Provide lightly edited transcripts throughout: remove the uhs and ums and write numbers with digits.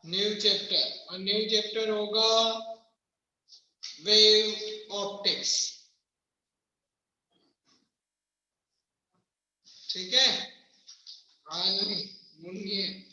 New chapter, और new chapter होगा wave optics. ठीक है, आज नहीं मुंगी।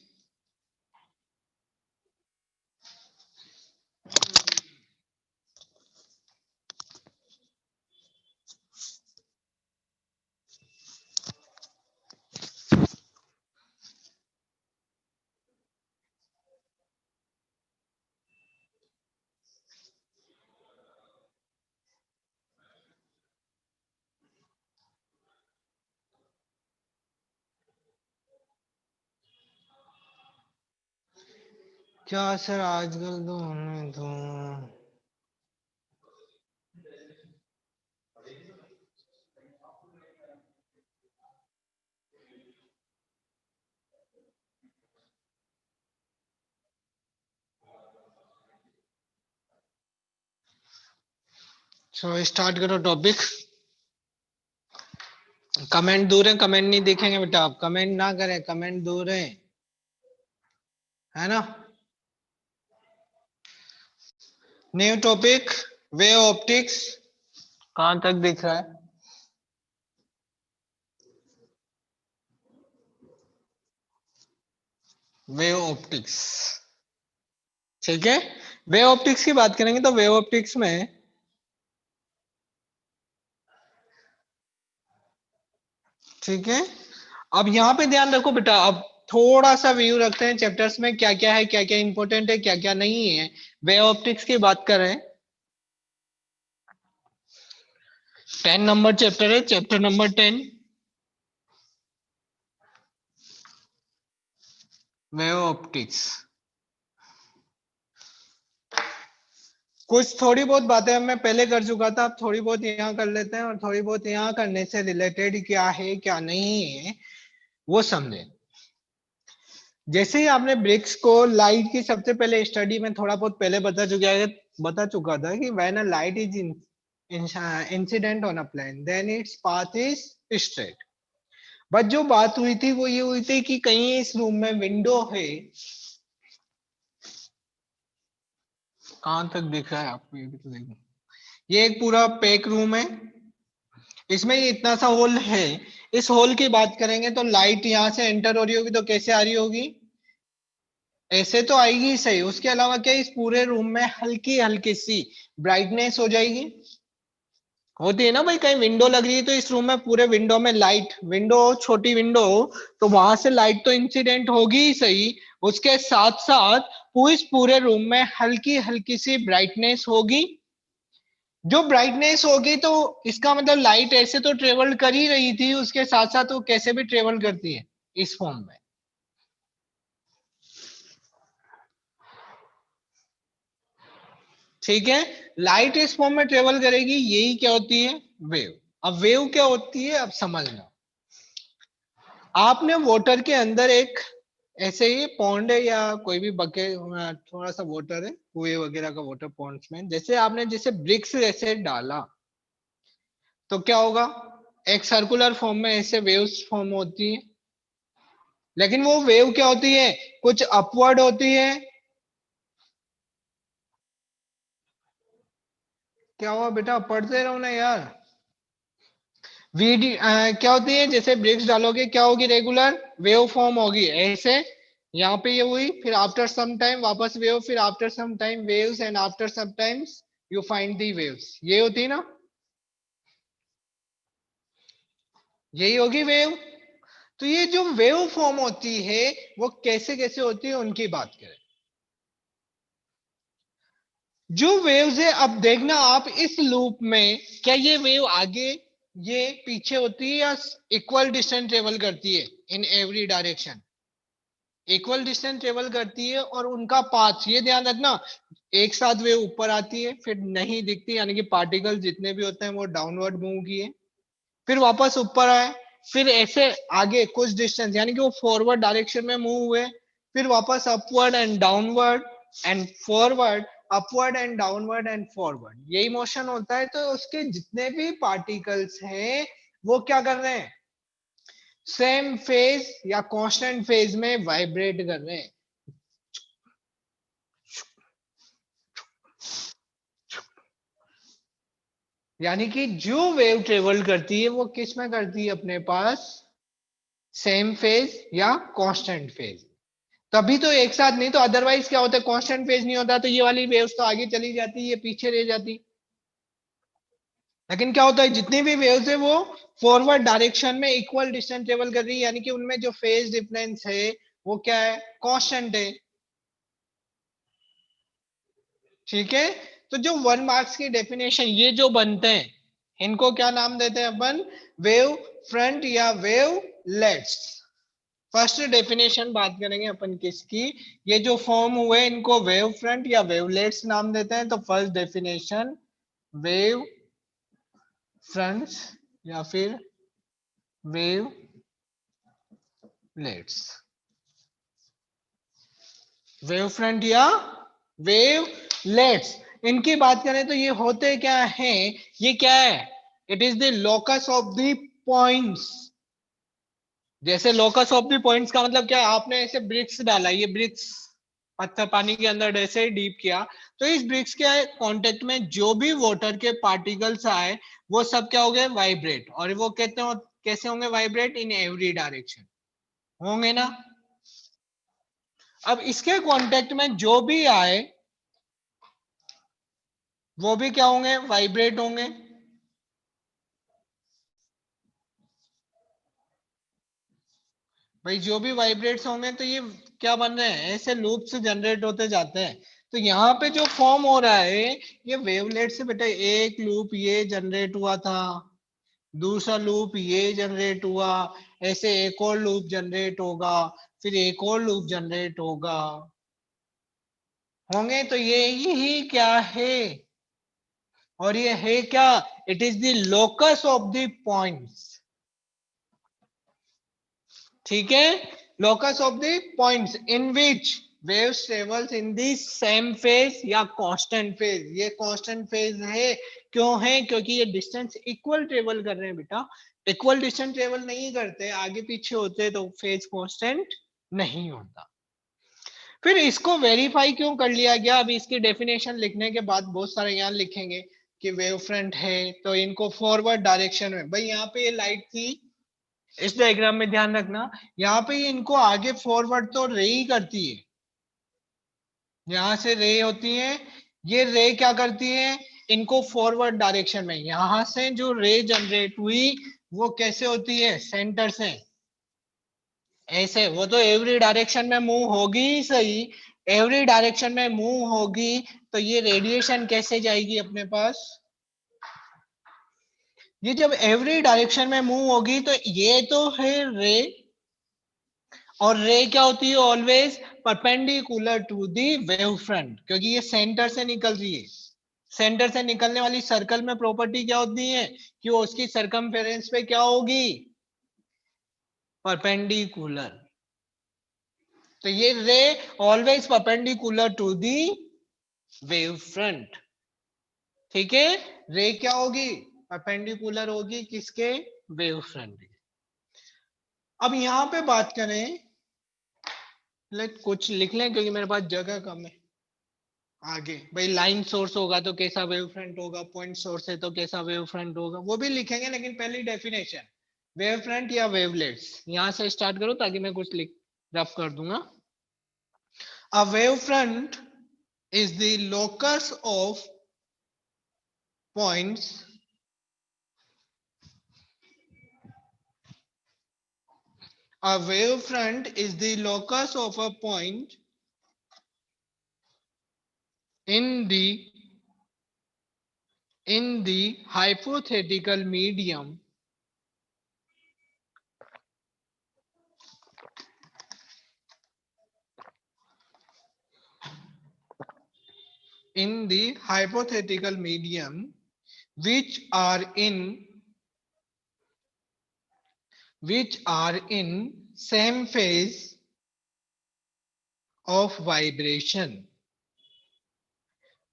क्या सर आजकल तो होने तो स्टार्ट करो टॉपिक। कमेंट दूर है, कमेंट नहीं देखेंगे बेटा, आप कमेंट ना करें, कमेंट दूर है ना। न्यू टॉपिक वेव ऑप्टिक्स, कहां तक दिख रहा है? वेव ऑप्टिक्स, ठीक है। वेव ऑप्टिक्स की बात करेंगे तो वेव ऑप्टिक्स में ठीक है। अब यहाँ पे ध्यान रखो बेटा, अब थोड़ा सा व्यू रखते हैं चैप्टर्स में क्या क्या है, क्या क्या इंपॉर्टेंट है, क्या क्या नहीं है। वेव ऑप्टिक्स की बात करें, 10 नंबर चैप्टर है, चैप्टर नंबर 10 वेव ऑप्टिक्स। कुछ थोड़ी बहुत बातें मैं पहले कर चुका था, अब थोड़ी बहुत यहाँ कर लेते हैं, और थोड़ी बहुत यहाँ करने से रिलेटेड क्या है क्या नहीं है वो समझे। जैसे ही आपने ब्रिक्स को लाइट की सबसे पहले स्टडी में थोड़ा बहुत पहले बता चुका था कि when a light is incident on a plane then its path is straight. But जो बात हुई थी वो ये हुई थी कि कहीं इस रूम में विंडो है। कहां तक दिख रहा है आपको? ये भी तो देखो, ये एक पूरा पैक रूम है, इसमें ये इतना सा होल है। इस होल की बात करेंगे तो लाइट यहां से एंटर हो रही होगी तो कैसे आ रही होगी? ऐसे तो आएगी सही। उसके अलावा क्या इस पूरे रूम में हल्की हल्की सी ब्राइटनेस हो जाएगी, होती है ना भाई। कहीं विंडो लग रही है तो इस रूम में पूरे विंडो में लाइट, विंडो छोटी विंडो हो तो वहां से लाइट तो इंसिडेंट होगी ही सही, उसके साथ साथ इस पूरे रूम में हल्की हल्की सी ब्राइटनेस होगी। जो ब्राइटनेस होगी तो इसका मतलब लाइट ऐसे तो ट्रेवल कर ही रही थी, उसके साथ साथ वो कैसे भी ट्रेवल करती है इस फॉर्म में। ठीक है, लाइट इस फॉर्म में ट्रेवल करेगी, यही क्या होती है? वेव। अब वेव क्या होती है अब समझना। आपने वाटर के अंदर एक ऐसे ही पॉन्ड है या कोई भी बकेट, थोड़ा सा वाटर है कुएं वगैरह का वाटर पॉन्ड्स में, जैसे आपने जैसे ब्रिक्स ऐसे डाला तो क्या होगा? एक सर्कुलर फॉर्म में ऐसे वेव्स फॉर्म होती है। लेकिन वो वेव क्या होती है? कुछ अपवर्ड होती है। क्या हुआ बेटा, पढ़ते रहो ना यार। क्या होती है? जैसे ब्रिक्स डालोगे क्या होगी? रेगुलर वेव फॉर्म होगी ऐसे। यहाँ पे ये हुई, फिर आफ्टर सम टाइम वापस वेव, फिर after some time waves, and after some times you find the waves. ये होती है ना, यही होगी वेव। तो ये जो वेव फॉर्म होती है वो कैसे कैसे होती है उनकी बात करें। जो वेव्स है, अब देखना आप इस लूप में क्या ये वेव आगे ये पीछे होती है या इक्वल डिस्टेंस ट्रेवल करती है in every direction? Equal distance travel करती है, और उनका पाथ ये ध्यान रखना, एक साथ वे ऊपर आती है फिर नहीं दिखती, यानी कि पार्टिकल जितने भी होते हैं वो डाउनवर्ड मूव किए, फिर वापस ऊपर आए, फिर ऐसे आगे कुछ डिस्टेंस यानी कि वो फॉरवर्ड डायरेक्शन में मूव हुए, फिर वापस upward and downward and forward, upward and downward and forward, यही मोशन होता है। तो उसके जितने भी पार्टिकल्स हैं वो क्या कर रहे हैं? सेम फेज या कांस्टेंट फेज में वाइब्रेट कर रहे हैं। यानी कि जो वेव ट्रेवल करती है वो किस में करती है अपने पास, सेम फेज या कांस्टेंट फेज। तभी तो एक साथ, नहीं तो अदरवाइज क्या होता है, कांस्टेंट फेज नहीं होता तो ये वाली वेव्स तो आगे चली जाती है, ये पीछे रह जाती। लेकिन क्या होता है, जितनी भी वेव्स है वो फॉरवर्ड डायरेक्शन में इक्वल डिस्टेंस ट्रेवल कर रही है, यानी कि उनमें जो फेज डिफरेंस है वो क्या है, कांस्टेंट है। ठीक है, तो जो 1 मार्क्स की डेफिनेशन ये जो बनते हैं, इनको क्या नाम देते हैं अपन, वेव फ्रंट या वेव लेट्स। फर्स्ट डेफिनेशन बात करेंगे अपन किसकी, ये जो फॉर्म हुए इनको वेव फ्रंट या वेवलेट्स नाम देते हैं। तो फर्स्ट डेफिनेशन, वेव फ्रंट्स या फिर वेवलेट्स, वेव फ्रंट या वेवलेट्स। इनकी बात करें तो ये होते क्या हैं, ये क्या है, it is the locus of the points. जैसे लोकस ऑफ द पॉइंट्स का मतलब क्या है, आपने ऐसे ब्रिक्स डाला, ये ब्रिक्स पत्थर पानी के अंदर ऐसे डीप किया, तो इस ब्रिक्स के कांटेक्ट में जो भी वाटर के पार्टिकल्स आए वो सब क्या हो गए, वाइब्रेट। और वो कहते हो कैसे होंगे वाइब्रेट, इन एवरी डायरेक्शन होंगे ना। अब इसके कांटेक्ट में जो भी आए वो भी क्या होंगे, वाइब्रेट होंगे। भाई जो भी वाइब्रेट्स होंगे तो ये क्या बन रहे हैं, ऐसे लूप्स जनरेट होते जाते हैं। तो यहाँ पे जो फॉर्म हो रहा है ये वेवलेट से, बेटा एक लूप ये जनरेट हुआ था, दूसरा लूप ये जनरेट हुआ, ऐसे एक और लूप जनरेट होगा, फिर एक और लूप जनरेट होगा, होंगे। तो ये यही क्या है, और ये है क्या, it is the locus of the points. ठीक है, locus of the points in which waves travels in the same phase या कांस्टेंट फेज। ये कांस्टेंट फेज है, क्यों है, क्योंकि ये डिस्टेंस इक्वल ट्रेवल कर रहे हैं बेटा। इक्वल डिस्टेंस ट्रेवल नहीं करते, आगे पीछे होते तो फेज कांस्टेंट नहीं होता। फिर इसको वेरीफाई क्यों कर लिया गया, अभी इसकी डेफिनेशन लिखने के बाद बहुत सारे यहाँ लिखेंगे कि वेव फ्रंट है तो इनको फॉरवर्ड डायरेक्शन में, भाई यहाँ पे ये लाइट थी, इस डायग्राम में ध्यान रखना, यहाँ पे इनको आगे फॉरवर्ड तो रे ही करती है, यहां से रे होती है, ये रे क्या करती है, इनको फॉरवर्ड डायरेक्शन में, यहां से जो रे जनरेट हुई वो कैसे होती है, सेंटर से ऐसे, वो तो एवरी डायरेक्शन में मूव होगी ही सही, एवरी डायरेक्शन में मूव होगी तो ये रेडिएशन कैसे जाएगी अपने पास, ये जब एवरी डायरेक्शन में मूव होगी तो ये तो है रे, और रे क्या होती है, always perpendicular to the wave front, क्योंकि ये सेंटर से निकल रही है। सेंटर से निकलने वाली सर्कल में प्रॉपर्टी क्या होती है कि वो उसकी सरकमफेरेंस पे क्या होगी, परपेंडिकुलर। तो ये ray always perpendicular to the wave front. ठीक है, रे क्या होगी, परपेंडिकुलर होगी किसके, वेव फ्रंट। अब यहां पे बात करें, लेट कुछ लिख लें क्योंकि मेरे पास जगह कम है। आगे भाई लाइन सोर्स होगा तो कैसा वेव फ्रंट होगा, पॉइंट सोर्स है तो कैसा वेव फ्रंट होगा, वो भी लिखेंगे, लेकिन पहली डेफिनेशन, वेव फ्रंट या वेवलेट्स, यहां से स्टार्ट करो ताकि मैं कुछ लिख रफ कर दूंगा। अ wave front is the locus of points a wave front is the locus of a point in the hypothetical medium in the hypothetical medium which are in same phase of vibration,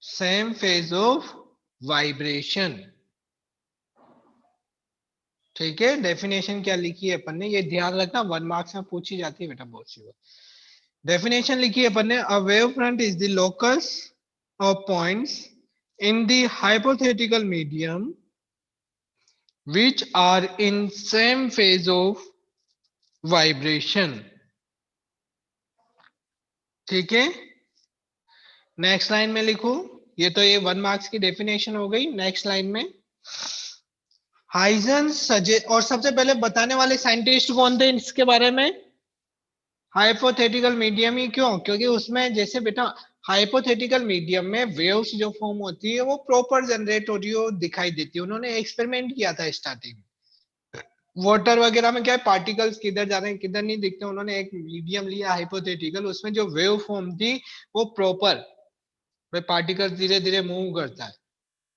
same phase of vibration। ठीक है, definition क्या लिखी है अपन ने, ये ध्यान रखना, 1 marks में पूछी जाती है बेटा बहुत सी बार। डेफिनेशन लिखी है अपन ने, अ wave front is the locus of points in the hypothetical medium which are in same phase of vibration. ठीक है, नेक्स्ट लाइन में लिखो, ये तो ये 1 मार्क्स की डेफिनेशन हो गई। नेक्स्ट लाइन में हाइजेंस सजे, और सबसे पहले बताने वाले साइंटिस्ट कौन थे इसके बारे में? हाइपोथेटिकल मीडियम ही क्यों? क्योंकि उसमें जैसे बेटा हाइपोथेटिकल मीडियम में वेव्स जो फॉर्म होती है वो प्रॉपर जनरेट हो रही हो दिखाई देती है। उन्होंने एक्सपेरिमेंट किया था स्टार्टिंग, वाटर वगैरह में क्या है, पार्टिकल्स किधर जा रहे हैं किधर नहीं दिखते, उन्होंने एक मीडियम लिया हाइपोथेटिकल, उसमें जो वेव फॉर्म थी वो प्रॉपर, पार्टिकल्स धीरे धीरे मूव करता है।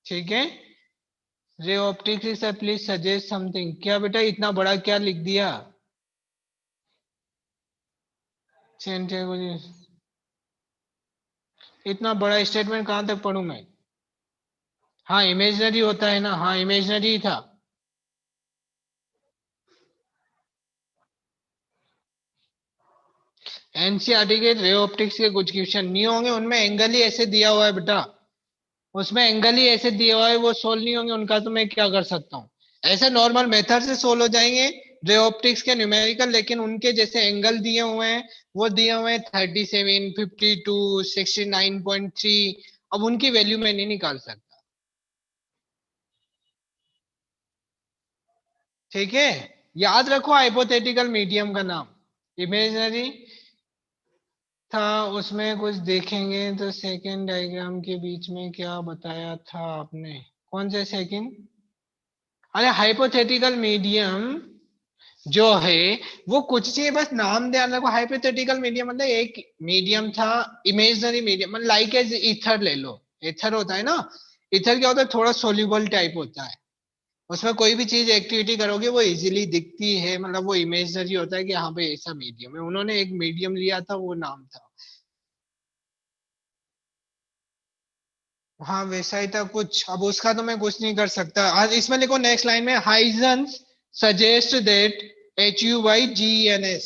ठीक है, रे ऑप्टिक्स से प्लीज सजेस्ट समथिंग। क्या बेटा इतना बड़ा क्या लिख दिया? इतना बड़ा स्टेटमेंट कहां तक पढ़ूं मैं? हाँ इमेजनरी होता है ना, हाँ इमेजनरी था। एनसीईआरटी के रे ऑप्टिक्स के कुछ क्वेश्चन नहीं होंगे, उनमें एंगल ही ऐसे दिया हुआ है बेटा, उसमें एंगल ही ऐसे दिया हुआ है, वो सोल्व नहीं होंगे उनका, तो मैं क्या कर सकता हूँ? ऐसे नॉर्मल मेथड से सोल्व हो जाएंगे रे ऑप्टिक्स के न्यूमेरिकल, लेकिन उनके जैसे एंगल दिए हुए हैं, वो दिए हुए हैं 37, 52, 69.3, अब उनकी वैल्यू मैं नहीं निकाल सकता। ठीक है, याद रखो हाइपोथेटिकल मीडियम का नाम इमेजनरी था। उसमें कुछ देखेंगे तो सेकंड डायग्राम के बीच में क्या बताया था आपने? कौन से सेकंड? अरे हाइपोथेटिकल मीडियम जो है वो कुछ चाहिए, बस नाम ध्यान रखो। हाइपोथेटिकल मीडियम मतलब एक मीडियम था, इमेजनरी मीडियम मतलब लाइक एज ईथर ले लो। ईथर होता है ना, ईथर क्या होता है, थोड़ा सोल्यूबल टाइप होता है, उसमें कोई भी चीज एक्टिविटी करोगे वो इजीली दिखती है, मतलब वो इमेजनरी होता है कि हाँ भाई ऐसा मीडियम है, उन्होंने एक मीडियम लिया था वो नाम था। हाँ वैसा ही था कुछ, अब उसका तो मैं कुछ नहीं कर सकता। आज इसमें देखो नेक्स्ट लाइन में Huygens suggest that, HUYGENS,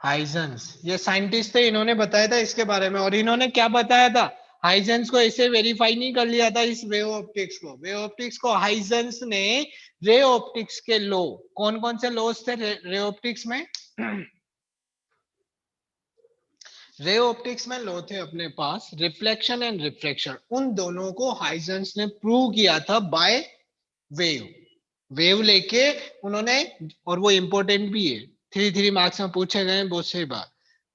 Huygens ये साइंटिस्ट थे, इन्होंने बताया था इसके बारे में। और इन्होंने क्या बताया था, हाइजेंस को ऐसे वेरीफाई नहीं कर लिया था इस वे ऑप्टिक्स को, वे ऑप्टिक्स को हाइजेंस ने रे ऑप्टिक्स के लो, कौन कौन से लॉस थे रे ऑप्टिक्स में? रे ऑप्टिक्स में लो थे अपने पास रिफ्लेक्शन एंड रिफ्रैक्शन, उन दोनों को हाइजेंस ने प्रूव किया था बाय वेव। वेव लेके उन्होंने, और वो इंपॉर्टेंट भी है, 3 मार्क्स में पूछे गए बहुत सही बात।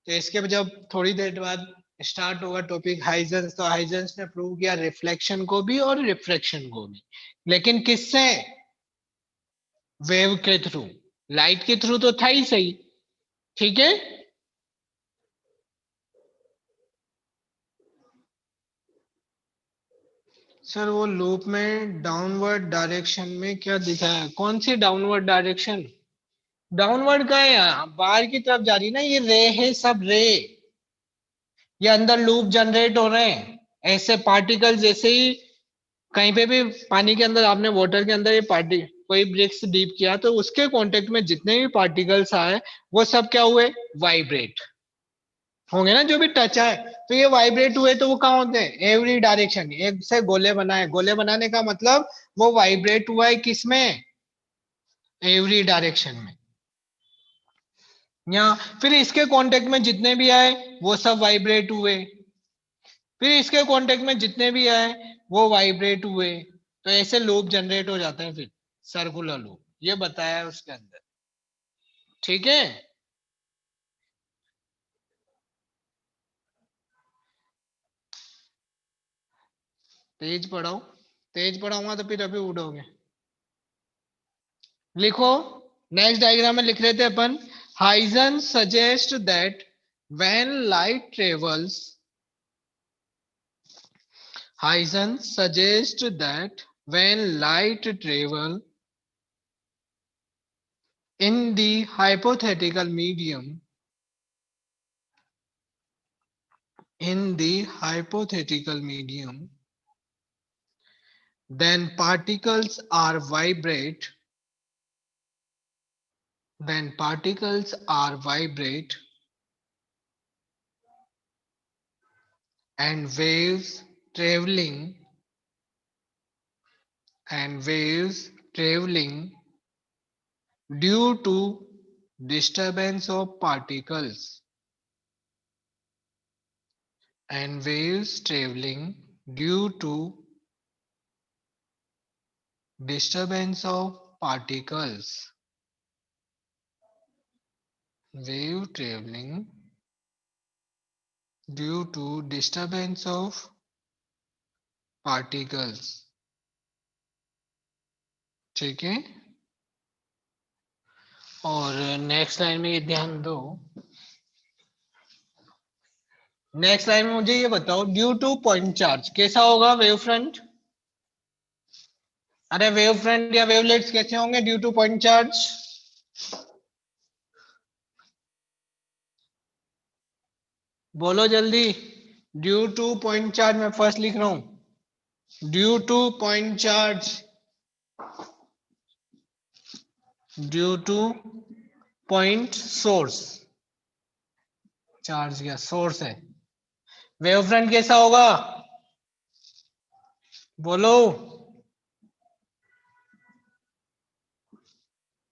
तो इसके जब थोड़ी देर बाद स्टार्ट होगा टॉपिक हाइजेंस, तो हाइजेंस ने प्रूव किया रिफ्लेक्शन को भी और रिफ्रैक्शन को भी, लेकिन किससे? वेव के थ्रू, लाइट के थ्रू तो था ही सही। ठीक है, सर वो लूप में डाउनवर्ड डायरेक्शन में क्या दिखा है? कौन सी डाउनवर्ड डायरेक्शन? डाउनवर्ड का है, बाहर की तरफ जा रही ना, ये रे है, सब रे, ये अंदर लूप जनरेट हो रहे हैं। ऐसे पार्टिकल जैसे ही कहीं पे भी पानी के अंदर, आपने वाटर के अंदर ये पार्टी कोई ब्रिक्स डीप किया तो उसके कांटेक्ट में जितने भी पार्टिकल्स आए वो सब क्या हुए, वाइब्रेट होंगे ना, जो भी टच है। तो ये वाइब्रेट हुए तो वो कहाँ होते हैं, एवरी डायरेक्शन, एक से गोले बनाए, गोले बनाने का मतलब वो वाइब्रेट हुआ है किसमें, एवरी डायरेक्शन में। या फिर इसके कांटेक्ट में जितने भी आए वो सब वाइब्रेट हुए, फिर इसके कांटेक्ट में जितने भी आए वो वाइब्रेट हुए, तो ऐसे लूप जनरेट हो जाते हैं, फिर सर्कुलर लूप, ये बताया है उसके अंदर। ठीक है, तेज पढ़ाओ, तेज पढ़ाऊंगा तो फिर अभी उड़ोगे। लिखो, नेक्स्ट डायग्राम में लिख रहे थे अपन, Huygens suggest that when light travels, Huygens suggest that when light travel in the hypothetical medium, in the hypothetical medium, then particles are vibrate, then particles are vibrate and waves traveling and waves traveling due to disturbance of particles, and waves traveling due to disturbance of particles, wave traveling due to disturbance of particles. ठीक है, और next line में ये ध्यान दो, next line में मुझे ये बताओ, ड्यू टू पॉइंट चार्ज कैसा होगा वेव फ्रंट? अरे वेव फ्रंट या वेवलेट्स कैसे होंगे ड्यू टू पॉइंट चार्ज? बोलो जल्दी, ड्यू टू पॉइंट चार्ज मैं फर्स्ट लिख रहा हूं, due to point charge, due to point source, charge या सोर्स है, वेव फ्रंट कैसा होगा? बोलो,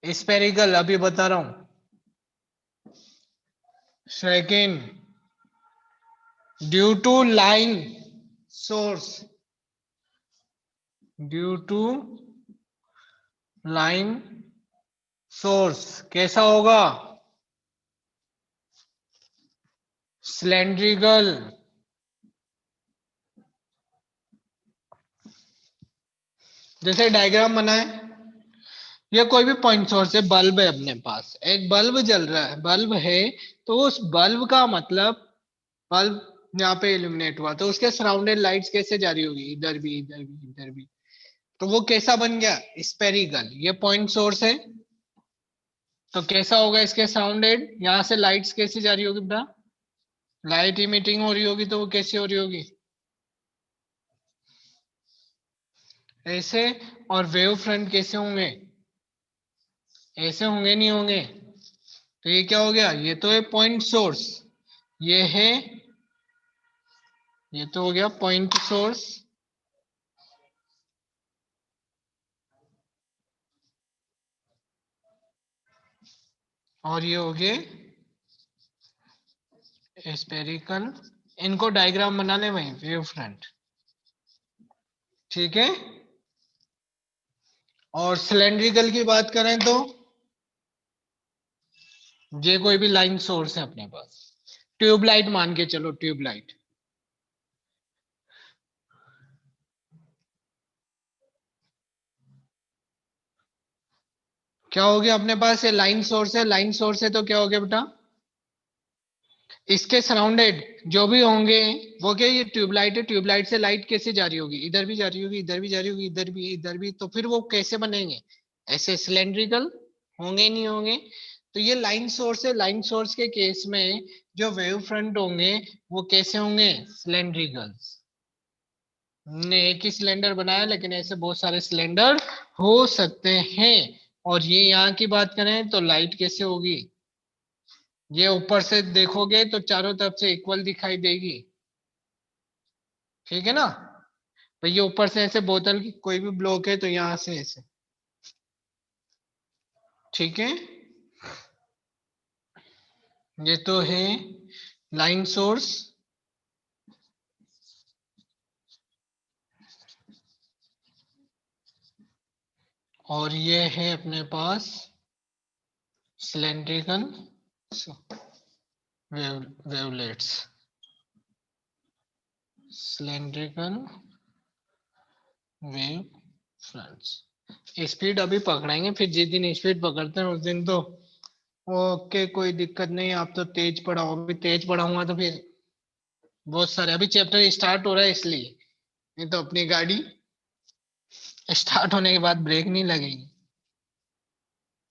स्पेरिकल, अभी बता रहा हूं। Second, due to line source, due to line source कैसा होगा? सिलेंड्रिकल। जैसे डायग्राम बनाए, ये कोई भी पॉइंट सोर्स है, बल्ब है अपने पास, एक बल्ब जल रहा है, बल्ब है, तो उस बल्ब का मतलब, बल्ब यहाँ पे इल्यूमिनेट हुआ तो उसके सराउंडेड लाइट्स कैसे जा रही होगी? इधर भी, इधर भी, इधर भी, तो वो कैसा बन गया? स्पेरिकल। ये पॉइंट सोर्स है, तो कैसा होगा इसके सराउंडेड? यहाँ से लाइट्स कैसे जा रही होगी बेटा? लाइट इमिटिंग हो रही होगी, तो वो कैसे हो रही होगी? ऐसे। और वेव फ्रंट कैसे होंगे? ऐसे होंगे, नहीं होंगे? तो ये क्या हो गया? ये तो है पॉइंट सोर्स, ये है, ये तो हो गया पॉइंट सोर्स, और ये हो गए स्पेरिकल। इनको डायग्राम बना ले वहीं, वेव फ्रंट। ठीक है, और सिलेंड्रिकल की बात करें तो ये कोई भी लाइन सोर्स है अपने पास, ट्यूबलाइट मान के चलो, ट्यूबलाइट, क्या हो गया अपने पास? ये लाइन सोर्स है, लाइन सोर्स है तो क्या हो गया बेटा? इसके सराउंडेड जो भी होंगे वो क्या, ये ट्यूबलाइट है, ट्यूबलाइट से लाइट कैसे जा रही होगी? इधर भी जा रही होगी, इधर भी जा रही होगी, इधर भी, इधर भी, तो फिर वो कैसे बनेंगे? ऐसे सिलेंड्रिकल होंगे, नहीं होंगे? तो ये लाइन सोर्स है, लाइन सोर्स के केस में जो वेव फ्रंट होंगे वो कैसे होंगे? सिलेंड्रिकल। ने एक ही सिलेंडर बनाया, लेकिन ऐसे बहुत सारे सिलेंडर हो सकते हैं। और ये यहाँ की बात करें तो लाइट कैसे होगी? ये ऊपर से देखोगे तो चारों तरफ से इक्वल दिखाई देगी, ठीक है ना? तो ये ऊपर से ऐसे बोतल की कोई भी ब्लॉक है तो यहाँ से ऐसे, ठीक है? ये तो है लाइन सोर्स, और ये है अपने पास cylindrical wavelets, cylindrical wave fronts. Speed अभी पकड़ेंगे, फिर जिस दिन स्पीड पकड़ते हैं उस दिन तो ओके, कोई दिक्कत नहीं। आप तो तेज पढ़ाओ, अभी तेज पढ़ाऊंगा तो फिर बहुत सारे, अभी चैप्टर स्टार्ट हो रहा है इसलिए, नहीं तो अपनी गाड़ी स्टार्ट होने के बाद ब्रेक नहीं लगेगी।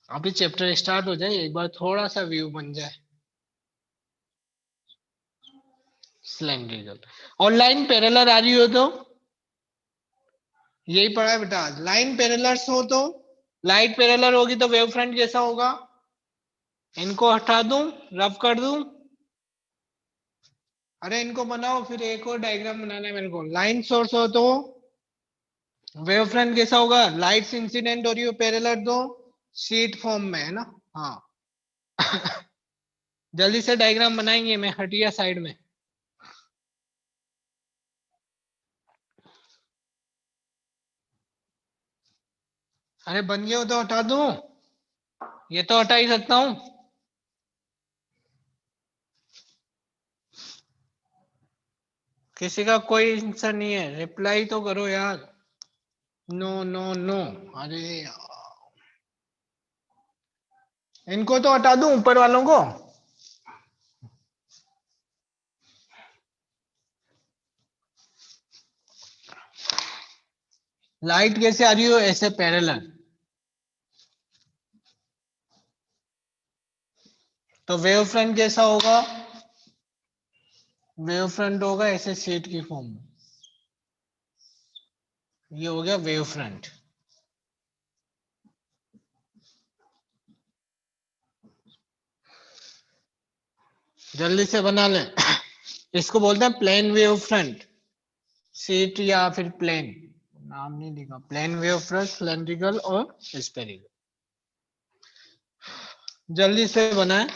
अभी चैप्टर स्टार्ट हो जाए, एक बार थोड़ा सा व्यू बन जाए। सिलेंड्रिकल और लाइन पैरेलल आ रही हो तो यही पढ़ा है बेटा, लाइन पैरेलल हो तो, लाइट पैरेलल होगी तो वेव फ्रंट जैसा होगा। इनको हटा दूं, रफ कर दूं? अरे इनको बनाओ, फिर एक और डायग्राम बनाना है मेरे को। लाइन सोर्स हो तो वेव फ्रंट कैसा होगा? लाइट्स इंसिडेंट हो रही हो पैरेलल दो शीट फॉर्म में, है ना? हाँ। जल्दी से डायग्राम बनाएंगे, मैं हटिया साइड में। अरे बन गए हो तो हटा दूं, ये तो हटा ही सकता हूं। किसी का कोई आंसर नहीं है, रिप्लाई तो करो यार। No no no. अरे इनको तो हटा दूं, ऊपर वालों को। लाइट कैसे आ रही हो? ऐसे पैरेलल। तो वेव फ्रंट कैसा होगा? वेव फ्रंट होगा ऐसे शीट की फॉर्म में। ये हो गया वेव फ्रंट। जल्दी से बना ले। इसको बोलते हैं प्लेन वेव फ्रंट। शीट या फिर प्लेन, नाम नहीं लिखा। प्लेन वेव फ्रंट, सिलेंड्रिकल और स्फेरिकल। जल्दी से बनाए,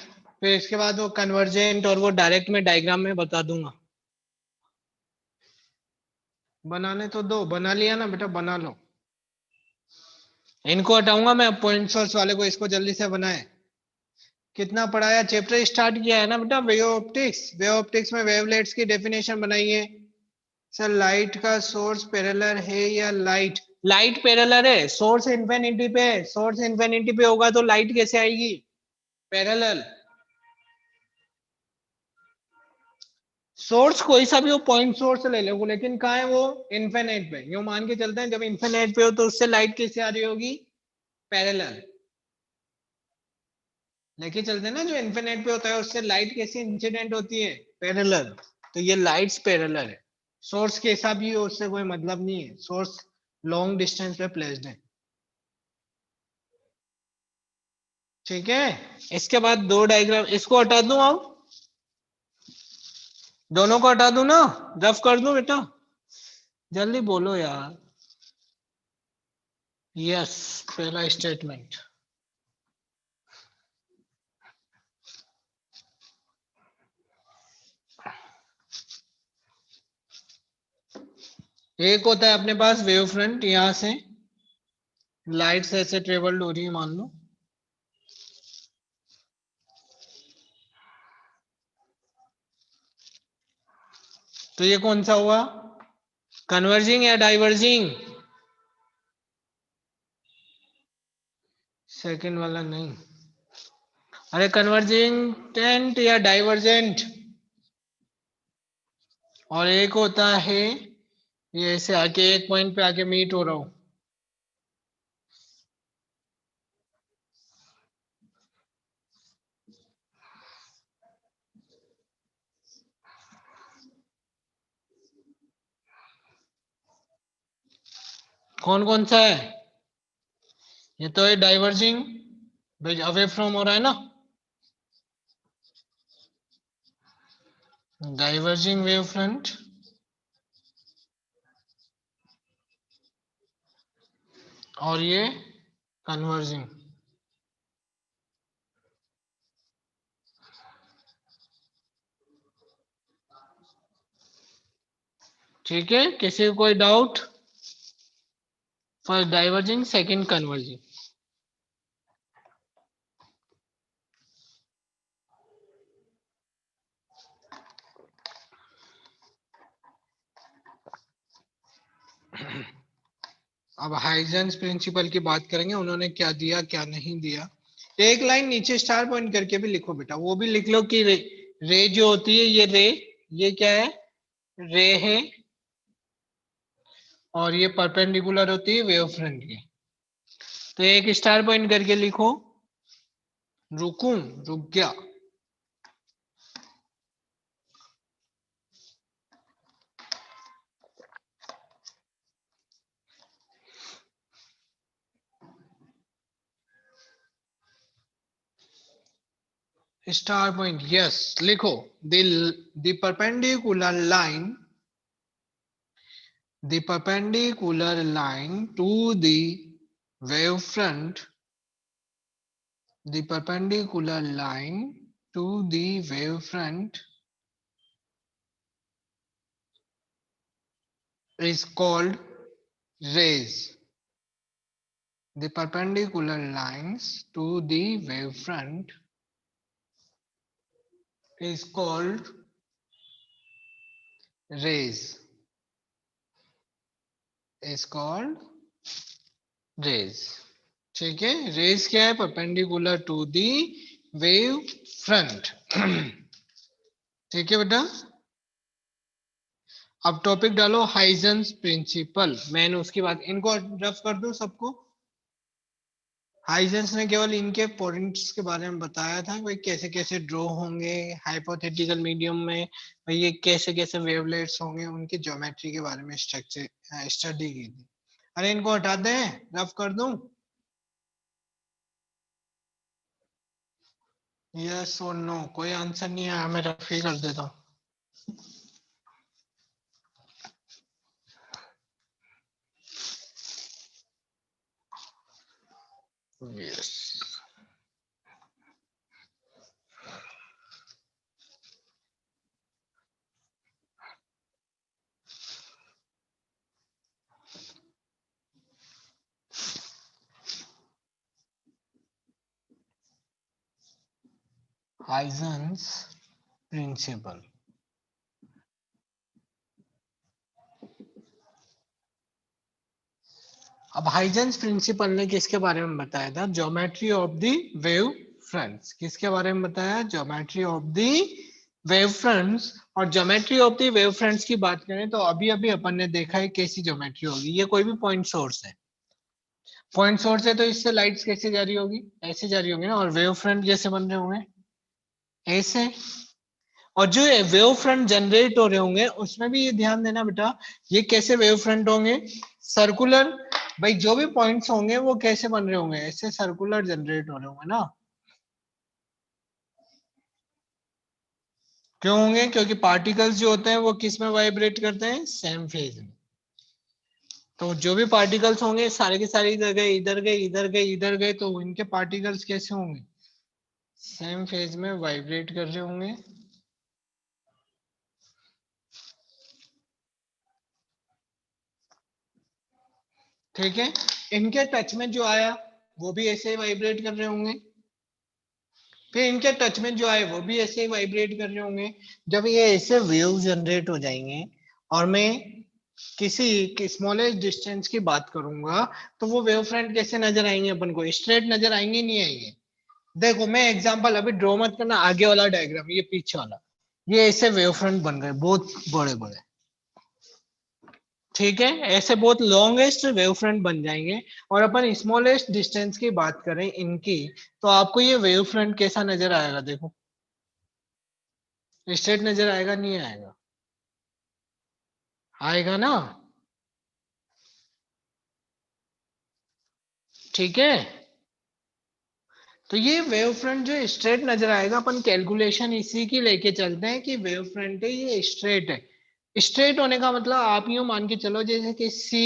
फिर इसके बाद वो कन्वर्जेंट और वो डायरेक्ट में डायग्राम में बता दूंगा। बनाने तो दो, बना लिया ना बेटा, बना लो। इनको हटाऊंगा मैं, पॉइंट सोर्स वाले को। इसको जल्दी से बनाए। कितना पढ़ाया? चैप्टर स्टार्ट किया है ना बेटा, वेव ऑप्टिक्स। वेव ऑप्टिक्स में वेवलेट्स की डेफिनेशन बनाइए। सर लाइट का सोर्स पैरेलल है या लाइट? लाइट पैरेलल है, सोर्स इन्फिनिटी पे। सोर्स इन्फिनिटी पे होगा तो लाइट कैसे आएगी? पैरेलल। सोर्स कोई सा भी हो, पॉइंट सोर्स ले लो, लेकिन कहा है वो? इन्फिनिट पे। यूं मान के चलते हैं, जब इन्फिनिट पे हो तो उससे लाइट कैसे आ रही होगी? पैरेलल। लेके चलते हैं ना, जो इन्फिनिट पे होता है उससे लाइट कैसे इंसिडेंट होती है? पैरेलल। तो ये लाइट्स पैरेलल है। सोर्स कैसा भी हो उससे कोई मतलब नहीं है, सोर्स लॉन्ग डिस्टेंस पे प्लेस्ड है। ठीक है। इसके बाद दो डायग्राम, इसको हटा दूं अब? दोनों को हटा दूं ना? रफ कर दूं बेटा? जल्दी बोलो यार। यस, पहला स्टेटमेंट। एक होता है अपने पास वेव फ्रंट, यहां से लाइट से ऐसे ट्रेवल हो रही है मान लो। तो ये कौन सा हुआ? कन्वर्जिंग या डाइवर्जिंग? सेकंड वाला नहीं। अरे कन्वर्जेंट या डाइवर्जेंट। और एक होता है ये ऐसे आके एक पॉइंट पे आके मीट हो रहा हो। कौन कौन सा है? ये तो है डाइवर्जिंग, भाई अवे फ्रॉम हो रहा है ना। डाइवर्जिंग वेव फ्रंट और ये कन्वर्जिंग। ठीक है, किसी को कोई doubt? First diverging, second converging. अब हाइजेंस प्रिंसिपल की बात करेंगे, उन्होंने क्या दिया क्या नहीं दिया। एक लाइन नीचे स्टार पॉइंट करके भी लिखो बेटा, वो भी लिख लो कि रे जो होती है, ये रे, ये क्या है? रे है। और ये परपेंडिकुलर होती है वेव फ्रंट की। तो एक स्टार पॉइंट करके लिखो। रुकूं? रुक गया। स्टार पॉइंट, यस लिखो। The perpendicular line the perpendicular line to the wavefront, the perpendicular line to the wavefront is called rays. The perpendicular lines to the wavefront is called rays. Is called rays. ठीक है, rays क्या है? Perpendicular to the wave front. ठीक है बेटा, अब topic डालो Huygens principal. मैंने उसकी बात, इनको रफ कर दूं सबको। हाइजेंस ने केवल इनके पॉइंट्स के बारे में बताया था, भाई कैसे कैसे ड्रॉ होंगे हाइपोथेटिकल मीडियम में, भाई ये कैसे कैसे वेवलेट्स होंगे, उनकी ज्योमेट्री के बारे में स्ट्रक्चर स्टडी की थी। अरे इनको हटा दें, रफ कर दूं? यस और नो, कोई आंसर नहीं आया, मैं रफ ही कर देता हूँ। Yes, Huygens principle. अब हाइजेंस प्रिंसिपल ने किसके बारे में बताया था? Geometry of the wave fronts. किसके बारे में बताया? Geometry of the wave fronts. और geometry of the wave fronts की बात करें तो अभी अभी अपन ने देखा है कैसी ज्योमेट्री होगी। ये कोई भी पॉइंट सोर्स है, पॉइंट सोर्स है तो इससे लाइट्स कैसे जा रही होगी? ऐसे जा रही होगी ना। और वेव फ्रंट कैसे बन रहे होंगे? ऐसे। और जो वेव फ्रंट जनरेट हो रहे होंगे उसमें भी ये ध्यान देना बेटा, ये कैसे वेव फ्रंट होंगे? सर्कुलर। भाई जो भी पॉइंट्स होंगे वो कैसे बन रहे होंगे? ऐसे सर्कुलर जनरेट हो रहे होंगे ना। क्यों होंगे? क्योंकि पार्टिकल्स जो होते हैं वो किस में वाइब्रेट करते हैं? सेम फेज में। तो जो भी पार्टिकल्स होंगे सारे के सारे इधर गए, इधर गए, इधर गए, इधर गए, तो इनके पार्टिकल्स कैसे होंगे? सेम फेज में वाइब्रेट कर रहे होंगे। ठीक है, इनके टच में जो आया वो भी ऐसे ही वाइब्रेट कर रहे होंगे। फिर इनके टच में जो आए वो भी ऐसे ही वाइब्रेट कर रहे होंगे। जब ये ऐसे वेव जनरेट हो जाएंगे और मैं किसी स्मॉलेस्ट डिस्टेंस की बात करूंगा तो वो वेव फ्रंट कैसे नजर आएंगे अपन को? स्ट्रेट नजर आएंगे? नहीं आएंगे? देखो मैं एग्जांपल अभी ड्रॉ मत करना, आगे वाला डायग्राम, ये पीछे वाला, ये ऐसे वेव फ्रंट बन गए बहुत बड़े बड़े। ठीक है, ऐसे बहुत लॉन्गेस्ट वेव फ्रंट बन जाएंगे। और अपन स्मॉलेस्ट डिस्टेंस की बात करें इनकी, तो आपको ये वेव फ्रंट कैसा नजर आएगा? देखो स्ट्रेट नजर आएगा? नहीं आएगा? आएगा ना। ठीक है, तो ये वेव फ्रंट जो स्ट्रेट नजर आएगा, अपन कैलकुलेशन इसी की लेके चलते हैं कि वेव फ्रंट है ये स्ट्रेट है। स्ट्रेट होने का मतलब आप यूं मान के चलो जैसे कि सी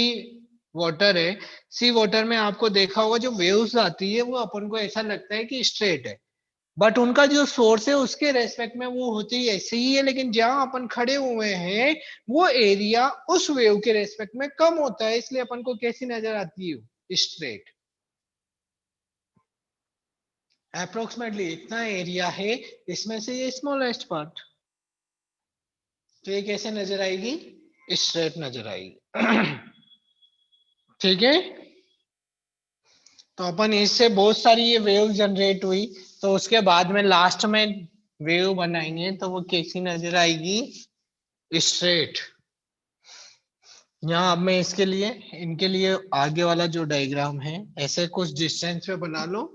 वाटर है, सी वाटर में आपको देखा होगा जो वेव्स आती है वो अपन को ऐसा लगता है कि स्ट्रेट है, बट उनका जो सोर्स है उसके रेस्पेक्ट में वो होती है ऐसे ही है, लेकिन जहां अपन खड़े हुए हैं वो एरिया उस वेव के रेस्पेक्ट में कम होता है, इसलिए अपन को कैसी नजर आती है? स्ट्रेट। अप्रोक्सीमेटली इतना एरिया है, इसमें से ये स्मॉलेस्ट पार्ट, तो ये कैसे नजर आएगी? स्ट्रेट नजर आएगी। ठीक है, तो अपन इससे बहुत सारी ये वेव जनरेट हुई, तो उसके बाद में लास्ट में वेव बनाएंगे तो वो कैसी नजर आएगी? स्ट्रेट। यहाँ अब मैं इसके लिए, इनके लिए आगे वाला जो डायग्राम है ऐसे कुछ डिस्टेंस पे बना लो।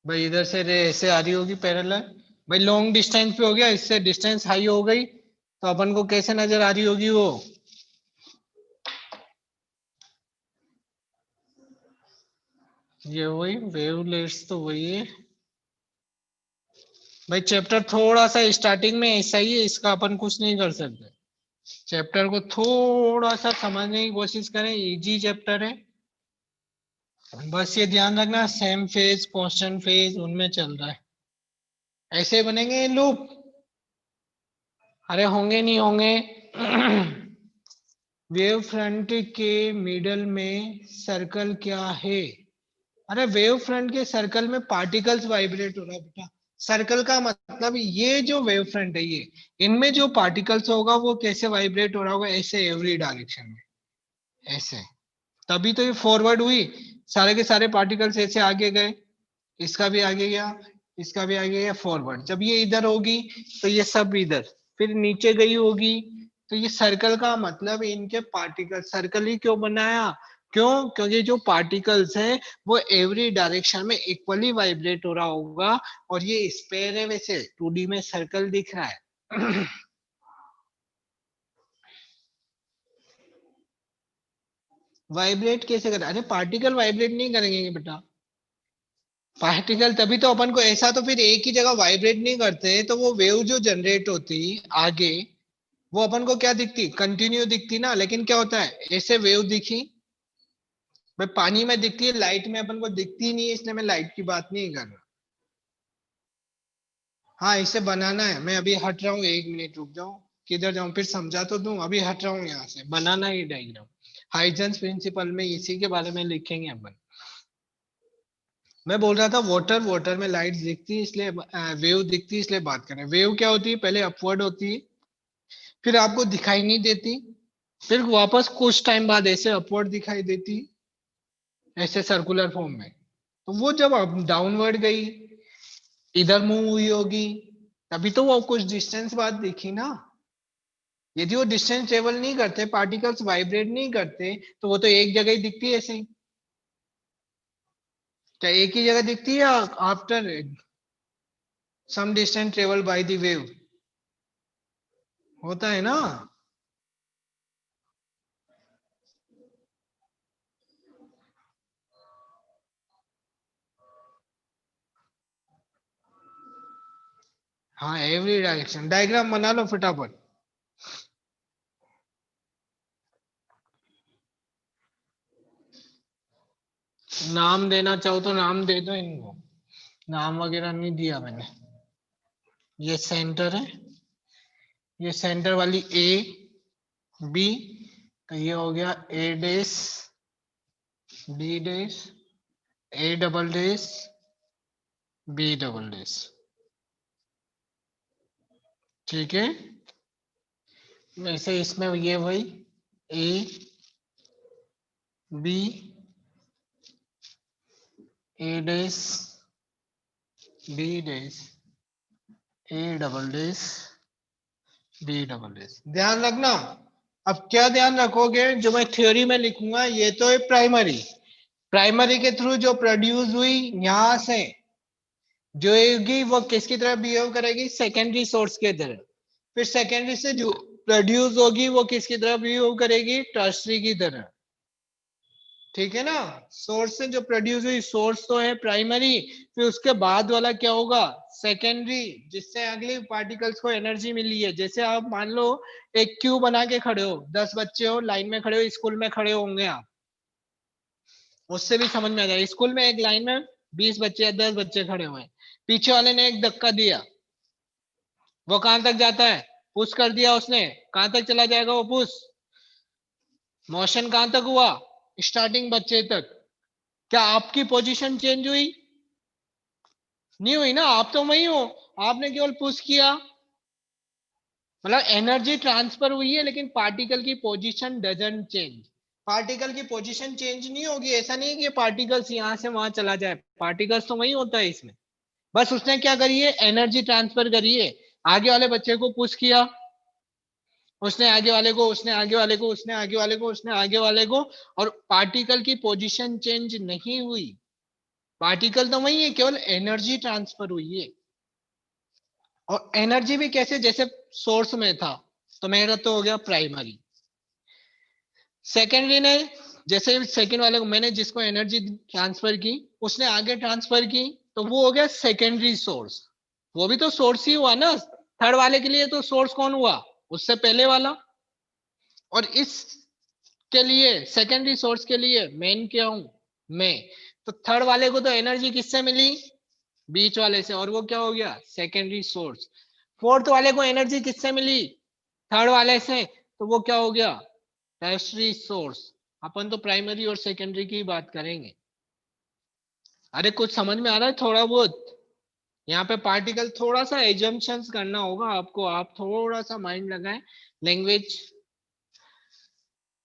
भाई इधर से रे ऐसे आ रही होगी पैरेलल, भाई लॉन्ग डिस्टेंस पे हो गया, इससे डिस्टेंस हाई हो गई, तो अपन को कैसे नजर आ रही होगी वो? ये वही वेवलेट्स तो वही है। भाई चैप्टर थोड़ा सा स्टार्टिंग में ऐसा ही है, इसका अपन कुछ नहीं कर सकते। चैप्टर को थोड़ा सा समझने की कोशिश करें, इजी चैप्टर है। बस ये ध्यान रखना सेम फेज कांस्टेंट फेज उनमें चल रहा है, ऐसे बनेंगे ये लूप। अरे होंगे नहीं होंगे। वेव फ्रंट के मिडल में सर्कल क्या है? अरे वेव फ्रंट के सर्कल में पार्टिकल्स वाइब्रेट हो रहा है बेटा। सर्कल का मतलब ये जो वेव फ्रंट है ये, इनमें जो पार्टिकल्स होगा वो कैसे वाइब्रेट हो रहा होगा, ऐसे एवरी डायरेक्शन में, ऐसे। तभी तो ये फॉरवर्ड हुई, सारे के सारे पार्टिकल्स ऐसे आगे गए, इसका भी आगे गया, इसका भी आगे गया, फॉरवर्ड। जब ये इधर होगी तो ये सब इधर, फिर नीचे गई होगी। तो ये सर्कल का मतलब इनके पार्टिकल, सर्कल ही क्यों बनाया? क्यों? क्योंकि जो पार्टिकल्स है वो एवरी डायरेक्शन में इक्वली वाइब्रेट हो रहा होगा। और ये स्पेयर है, वैसे 2D में सर्कल दिख रहा है। वाइब्रेट कैसे कर? अरे पार्टिकल वाइब्रेट नहीं करेंगे बेटा। पार्टिकल तभी तो अपन को ऐसा, तो फिर एक ही जगह वाइब्रेट नहीं करते तो वो वेव जो जनरेट होती आगे, वो अपन को क्या दिखती? कंटिन्यू दिखती ना। लेकिन क्या होता है, ऐसे वेव दिखी, भाई पानी में दिखती है, लाइट में अपन को दिखती नहीं है, इसलिए मैं लाइट की बात नहीं कर रहा। हाँ इसे बनाना है, मैं अभी हट रहा हूँ, 1 मिनट रुक जाओ। किधर जाऊं? फिर समझा तो दूं, अभी हट रहा हूँ यहाँ से, बनाना ही डायग्राम। हाइजेंस प्रिंसिपल में इसी के बारे में लिखेंगे अपन। मैं बोल रहा था वाटर, वाटर में लाइट दिखती है इसलिए, वेव दिखती है इसलिए बात करें। वेव क्या होती है? पहले अपवर्ड होती है, फिर आपको दिखाई नहीं देती, फिर वापस कुछ टाइम बाद ऐसे अपवर्ड दिखाई देती, ऐसे सर्कुलर फॉर्म में। तो वो जब डाउनवर्ड गई, इधर मूव हुई होगी, तभी तो वो कुछ डिस्टेंस बाद दिखी ना। यदि वो डिस्टेंस ट्रेवल नहीं करते, पार्टिकल्स वाइब्रेट नहीं करते, तो वो तो एक जगह ही दिखती है ऐसे ही। क्या एक ही जगह दिखती है, या after some distance travel by the wave? होता है ना। हाँ एवरी डायरेक्शन, डायग्राम बना लो फटाफट। नाम देना चाहो तो नाम दे दो इनको, नाम वगैरह नहीं दिया मैंने। ये सेंटर है, ये सेंटर वाली ए बी, तो ये हो गया A dash, B dash, A double dash, B double dash. ठीक है, वैसे इसमें ये वही A B, A dash, B dash, A double dash, B double dash. ध्यान रखना। अब क्या ध्यान रखोगे, जो मैं थ्योरी में लिखूंगा ये तो है प्राइमरी, प्राइमरी के थ्रू जो प्रोड्यूस हुई यहां से, जो होगी वो किसकी तरह बिहेव करेगी? सेकेंडरी सोर्स की तरह। फिर सेकेंडरी से जो प्रोड्यूस होगी वो किसकी तरह बिहेव करेगी? टर्सरी की तरह। ठीक है ना। सोर्स से जो प्रोड्यूस हुई, सोर्स तो है प्राइमरी, फिर उसके बाद वाला क्या होगा? सेकेंडरी, जिससे अगले पार्टिकल्स को एनर्जी मिली है। जैसे आप मान लो एक क्यू बना के खड़े हो, 10 बच्चे हो लाइन में खड़े हो, स्कूल में खड़े होंगे आप, उससे भी समझ में आ जाए। स्कूल में एक लाइन में 20 बच्चे या 10 बच्चे खड़े हुए हैं, पीछे वाले ने एक धक्का दिया, वो कहां तक जाता है? पुश कर दिया उसने, कहां तक चला जाएगा वो पुश? मोशन कहां तक हुआ? स्टार्टिंग बच्चे तक। क्या आपकी पोजीशन चेंज हुई? नहीं हुई ना, आप तो वही हो, आपने केवल पुश किया। मतलब एनर्जी ट्रांसफर हुई है, लेकिन पार्टिकल की पोजीशन डजंट चेंज। पार्टिकल की पोजीशन चेंज नहीं होगी, ऐसा नहीं है कि पार्टिकल्स यहां से वहां चला जाए, पार्टिकल्स तो वही होता है इसमें। बस उसने क्या करी है? एनर्जी ट्रांसफर करी है। आगे वाले बच्चे को पुश किया, उसने आगे वाले को, उसने आगे वाले को, उसने आगे वाले को, उसने आगे वाले को, और पार्टिकल की पोजीशन चेंज नहीं हुई। पार्टिकल तो वही है, केवल एनर्जी ट्रांसफर हुई है। और एनर्जी भी कैसे? जैसे सोर्स में था, तो मेरा तो हो गया प्राइमरी। सेकेंडरी ने, जैसे सेकेंड वाले को मैंने जिसको एनर्जी ट्रांसफर की, उसने आगे ट्रांसफर की, तो वो हो गया सेकेंडरी सोर्स। वो भी तो सोर्स ही हुआ ना। थर्ड वाले के लिए तो सोर्स कौन हुआ, उससे पहले वाला। और इस के लिए सेकेंडरी सोर्स के लिए मेन क्या हूं मैं। तो थर्ड वाले को तो एनर्जी किससे मिली, बीच वाले से, और वो क्या हो गया सेकेंडरी सोर्स। फोर्थ वाले को एनर्जी किससे मिली, थर्ड वाले से, तो वो क्या हो गया टर्शियरी सोर्स। अपन तो प्राइमरी और सेकेंडरी की बात करेंगे। अरे कुछ समझ में आ रहा है थोड़ा बहुत। यहाँ पे पार्टिकल थोड़ा सा एजम्पशंस करना होगा आपको, आप थोड़ा सा माइंड लगाएं। Language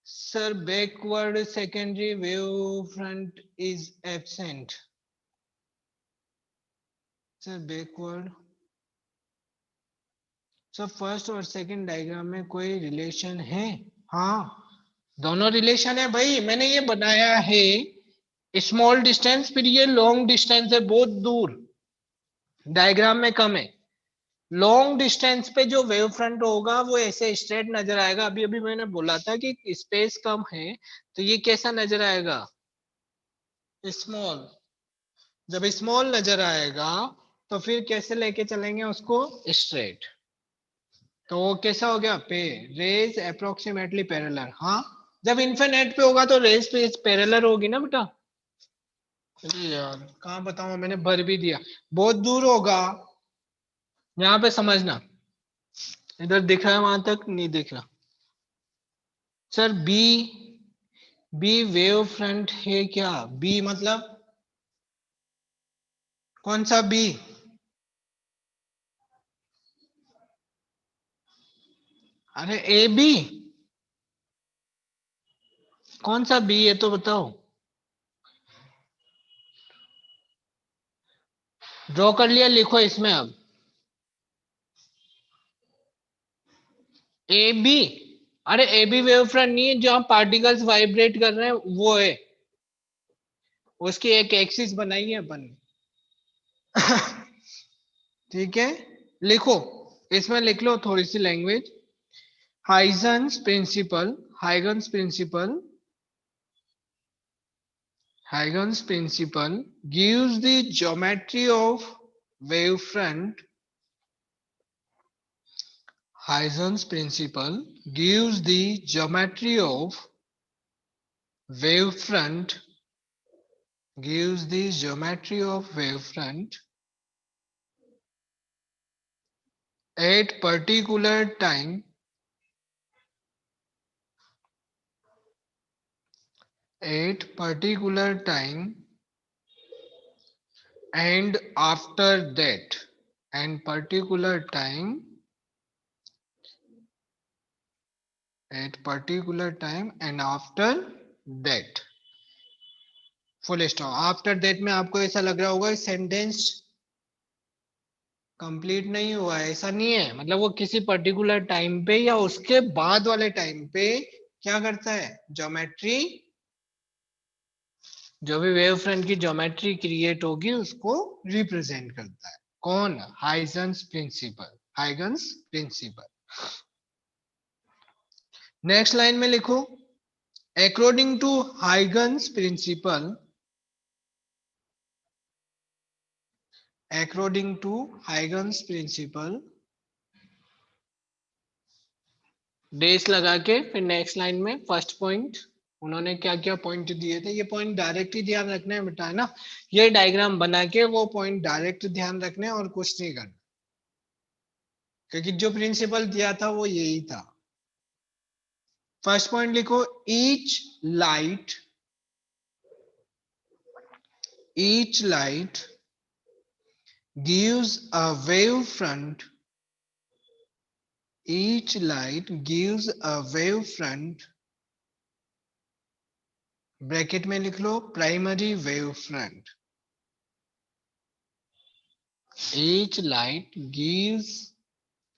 sir backward secondary wave front is absent. Sir backward, sir first और सेकंड डायग्राम में कोई रिलेशन है। हाँ दोनों रिलेशन है भाई, मैंने ये बनाया है स्मॉल डिस्टेंस, फिर ये लॉन्ग डिस्टेंस है बहुत दूर, डायग्राम में कम है। लॉन्ग डिस्टेंस पे जो वेव फ्रंट होगा वो ऐसे स्ट्रेट नजर आएगा। अभी अभी मैंने बोला था कि स्पेस कम है, तो ये कैसा नजर आएगा स्मॉल। जब स्मॉल नजर आएगा तो फिर कैसे लेके चलेंगे उसको स्ट्रेट। तो वो कैसा हो गया पे रेज अप्रोक्सीमेटली पैरेलल। हाँ जब इन्फिनेट पे होगा तो रेज पे पैरेलल होगी ना बेटा। अरे यार कहाँ बताऊं, मैंने भर भी दिया। बहुत दूर होगा, यहाँ पे समझना। इधर दिख रहा है, वहां तक नहीं दिख रहा। Sir B, B wave front है क्या, बी मतलब कौन सा बी। अरे ए बी, कौन सा बी है तो बताओ। ड्रॉ कर लिया, लिखो इसमें अब ए बी। अरे ए बी वेव फ्रंट नहीं है, जहां पार्टिकल्स वाइब्रेट कर रहे हैं वो है, उसकी एक एक्सिस बनाई है अपन ने। ठीक है लिखो, इसमें लिख लो थोड़ी सी language. Huygens principle, Huygens principle, Huygens principle gives the geometry of wavefront. Huygens principle gives the geometry of wavefront, gives the geometry of wavefront at particular time, at particular time and after that, and particular time, at particular time and after that. Full stop. After that में आपको ऐसा लग रहा होगा sentence complete नहीं हुआ है, ऐसा नहीं है। मतलब वो किसी पर्टिकुलर टाइम पे या उसके बाद वाले टाइम पे क्या करता है, ज्योमेट्री, जो भी वेव फ्रंट की ज्योमेट्री क्रिएट होगी उसको रिप्रेजेंट करता है। कौन, Huygens principle, Huygens principle. Next line में लिखो, according to Huygens principle, according to Huygens principle, dash लगा के फिर नेक्स्ट लाइन में फर्स्ट पॉइंट उन्होंने क्या क्या पॉइंट दिए थे, ये पॉइंट डायरेक्ट ही ध्यान रखना है बेटा, है ना। ये डायग्राम बना के वो पॉइंट डायरेक्ट ध्यान रखने और कुछ नहीं करना, क्योंकि जो प्रिंसिपल दिया था वो यही था। फर्स्ट पॉइंट लिखो, light each light gives a wave front, each light gives a wave front, bracket में लिख लो primary wave front. each light gives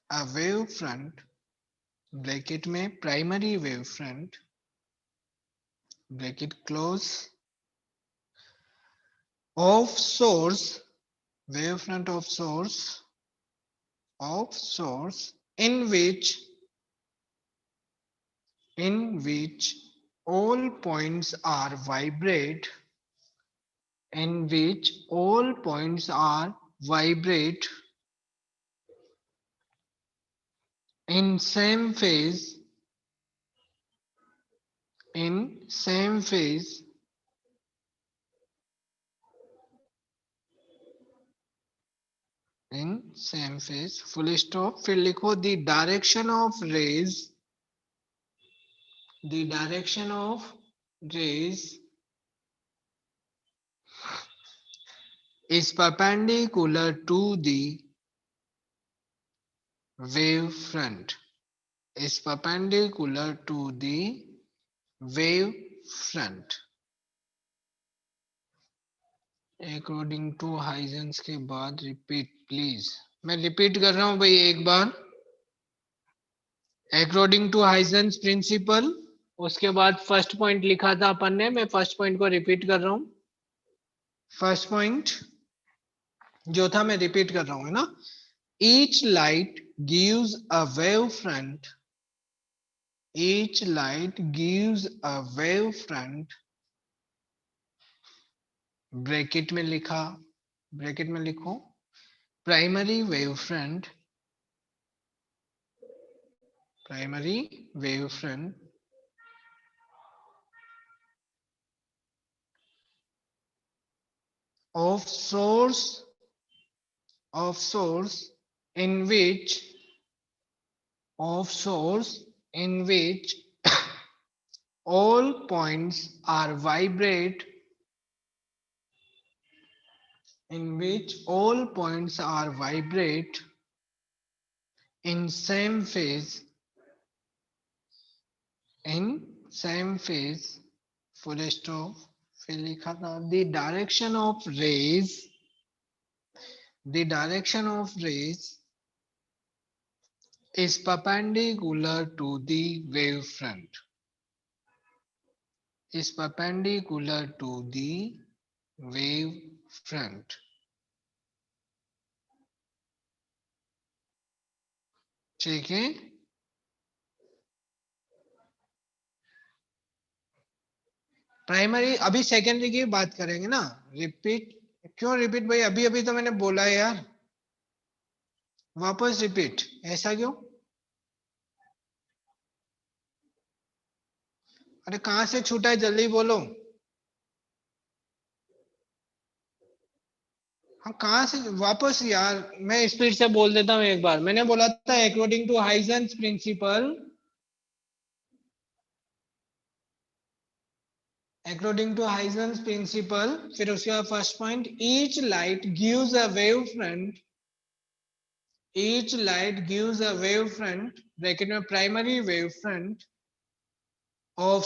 a wave front, bracket में primary wave front, bracket close, of source, wave front of source in which all points are vibrate, in which all points are vibrate in same phase in same phase in same phase full stop फिर लिखो the direction of rays is perpendicular to the wave front is perpendicular to the wave front according to Huygens के बाद repeat please मैं repeat कर रहा हूं भाई एक बार अकॉर्डिंग टू हाइजेंस प्रिंसिपल उसके बाद फर्स्ट पॉइंट लिखा था अपन ने मैं फर्स्ट पॉइंट को रिपीट कर रहा हूं फर्स्ट पॉइंट जो था मैं रिपीट कर रहा हूं है ना each light gives a wave front each light gives a wave front bracket में लिखा ब्रैकेट में लिखो primary wave front of source in which all points are vibrate in same phase full stop फिर लिखा था the direction of rays is perpendicular to the wave front is perpendicular to the wave front ठीक है primary अभी secondary की बात करेंगे ना रिपीट क्यों रिपीट भाई अभी अभी तो मैंने बोला है यार वापस रिपीट ऐसा क्यों अरे कहां से छूटा है जल्दी बोलो हाँ कहां से वापस यार मैं स्पीड से बोल देता हूँ एक बार मैंने बोला था अकॉर्डिंग टू हाइजेंस प्रिंसिपल फिर उसके बाद first point each light gives a wave front bracket में primary wave front of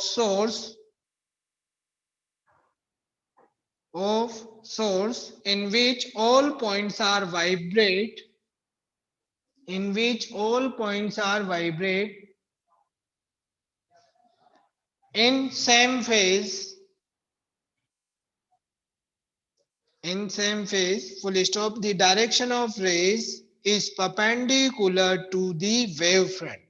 source in which all points are vibrate in same phase full stop the direction of rays is perpendicular to the wave front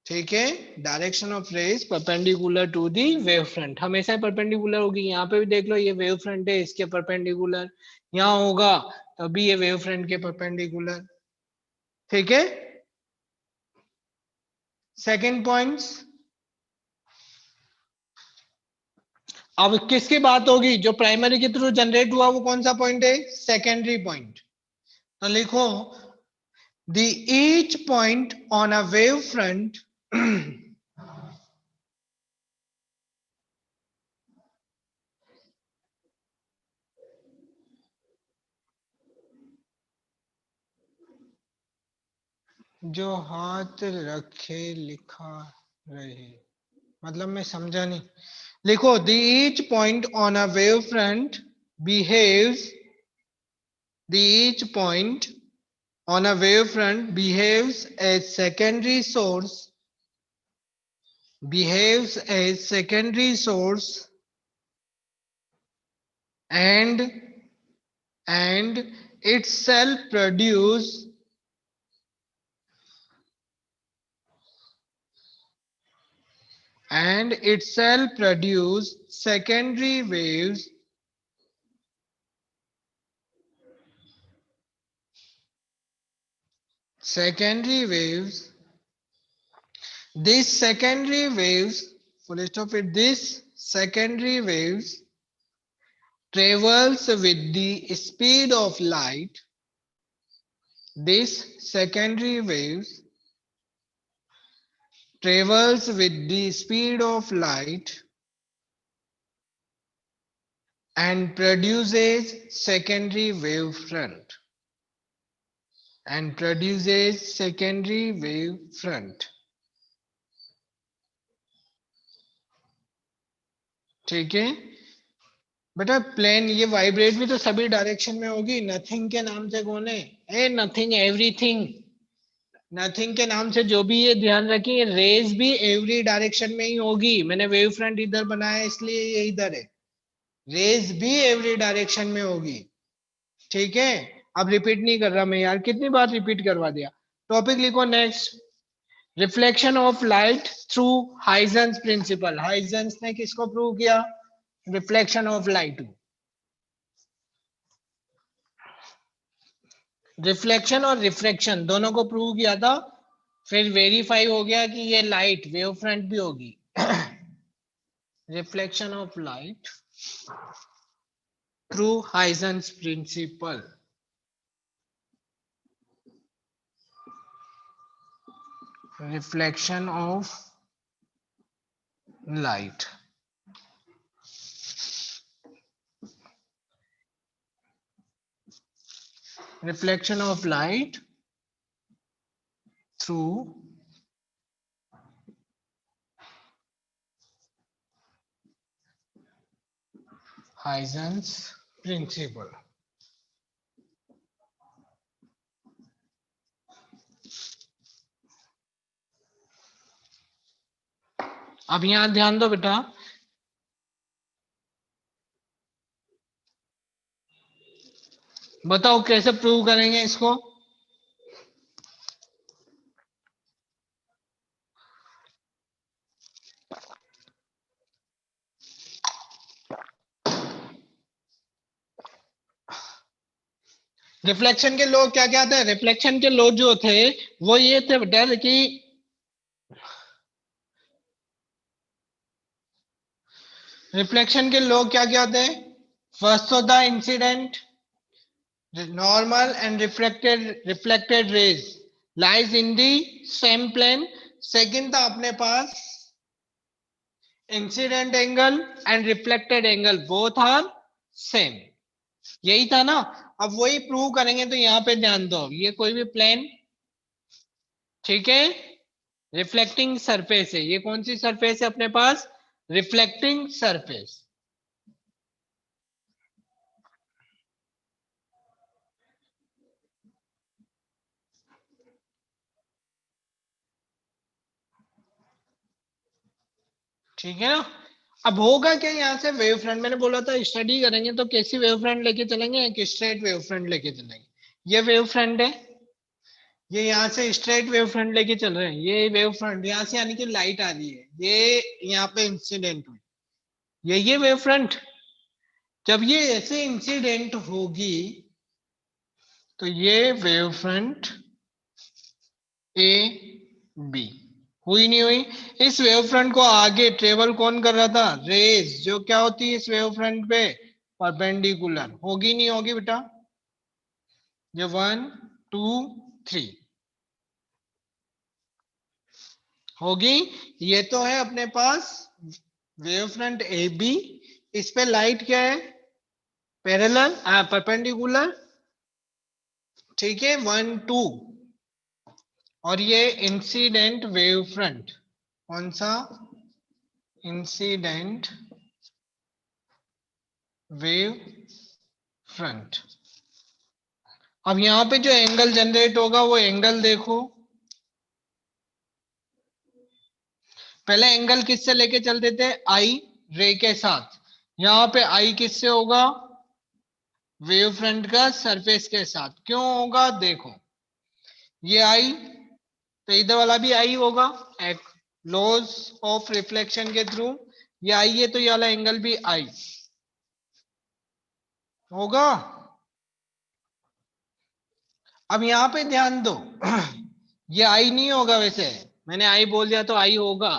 ठीक है direction of rays perpendicular to the wave front हमेशा perpendicular होगी यहाँ पे भी देख लो ये wave front है इसके परपेंडिकुलर यहाँ होगा तभी ये वेव फ्रंट के परपेंडिकुलर ठीक है सेकंड पॉइंट्स अब किसकी बात होगी जो प्राइमरी के थ्रू जनरेट हुआ वो कौन सा पॉइंट है सेकेंडरी पॉइंट तो लिखो the each point on a wave front जो हाथ रखे लिखा रहे मतलब मैं समझा नहीं लिखो the each point on a wave front behaves the each point on a wave front behaves as secondary source and itself produce secondary waves secondary waves, these secondary waves, full stop it, this secondary waves travels with the speed of light. This secondary waves travels with the speed of light and produces secondary wave front. And produces secondary wave front. ठीक है बेटा, plane ये vibrate भी तो सभी direction में होगी। Nothing के नाम से कौन है? ए नथिंग, एवरीथिंग। नथिंग के नाम से जो भी, ये ध्यान रखिए, रेज भी एवरी डायरेक्शन में ही होगी। मैंने वेव फ्रंट इधर बनाया इसलिए ये इधर है। रेज भी एवरी डायरेक्शन में होगी। ठीक है, अब रिपीट नहीं कर रहा मैं यार, कितनी बार रिपीट करवा दिया। टॉपिक लिखो next, reflection of light through Huygens principle. Huygens ने किसको प्रूव किया? Reflection of light. रिफ्लेक्शन और रिफ्रैक्शन दोनों को प्रूव किया था, फिर वेरीफाई हो गया कि ये लाइट वेव फ्रंट भी होगी। Reflection of light through Huygens principle. Reflection of light, reflection of light through Huygens principle। अब यहां ध्यान दो बेटा, बताओ कैसे प्रूव करेंगे इसको? रिफ्लेक्शन के लॉ क्या क्या थे? रिफ्लेक्शन के लॉ जो थे वो ये थे बेटा कि रिफ्लेक्शन के लॉ क्या क्या थे? फर्स्ट तो the incident normal and reflected rays lies in the same plane। Second था अपने पास incident angle and reflected angle both are same, यही था ना। अब वही प्रूव करेंगे, तो यहाँ पे ध्यान दो, ये कोई भी प्लेन, ठीक है, रिफ्लेक्टिंग सरफेस है। ये कौन सी सरफेस है अपने पास? Reflecting surface. ठीक है ना। अब होगा क्या यहाँ से? वेव फ्रंट, मैंने बोला था स्टडी करेंगे तो कैसी वेव फ्रंट लेके चलेंगे? एक स्ट्रेट वेव फ्रंट लेके चलेंगे। ये वेव फ्रंट है, ये यहाँ से स्ट्रेट वेव फ्रंट लेके चल रहे हैं। ये वेव फ्रंट यहाँ से, यानी कि लाइट आ रही है, ये यहाँ पे इंसिडेंट हुई, ये वेव फ्रंट। जब ये ऐसे इंसिडेंट होगी तो ये वेव फ्रंट ए बी हुई नहीं हुई? इस वेव फ्रंट को आगे ट्रेवल कौन कर रहा था? रेज, जो क्या होती है इस वेव फ्रंट पे? परपेंडिकुलर। होगी नहीं होगी बेटा? ये 1 2 3 होगी। ये तो है अपने पास वेव फ्रंट ए बी, इस पे लाइट क्या है? Parallel, perpendicular. ठीक है, 1 2। और ये इंसिडेंट वेव फ्रंट, कौन सा? Incident wave front. अब यहां पे जो एंगल जनरेट होगा वो एंगल देखो, पहले एंगल किससे लेके चलते थे? आई रे के साथ। यहां पे आई किससे होगा? वेव फ्रंट का सरफेस के साथ। क्यों होगा? देखो, ये आई तो इधर वाला भी आई होगा, एक लॉज ऑफ रिफ्लेक्शन के थ्रू। ये आई है तो ये वाला एंगल भी आई होगा। अब यहाँ पे ध्यान दो, ये आई नहीं होगा, वैसे मैंने आई बोल दिया तो आई होगा,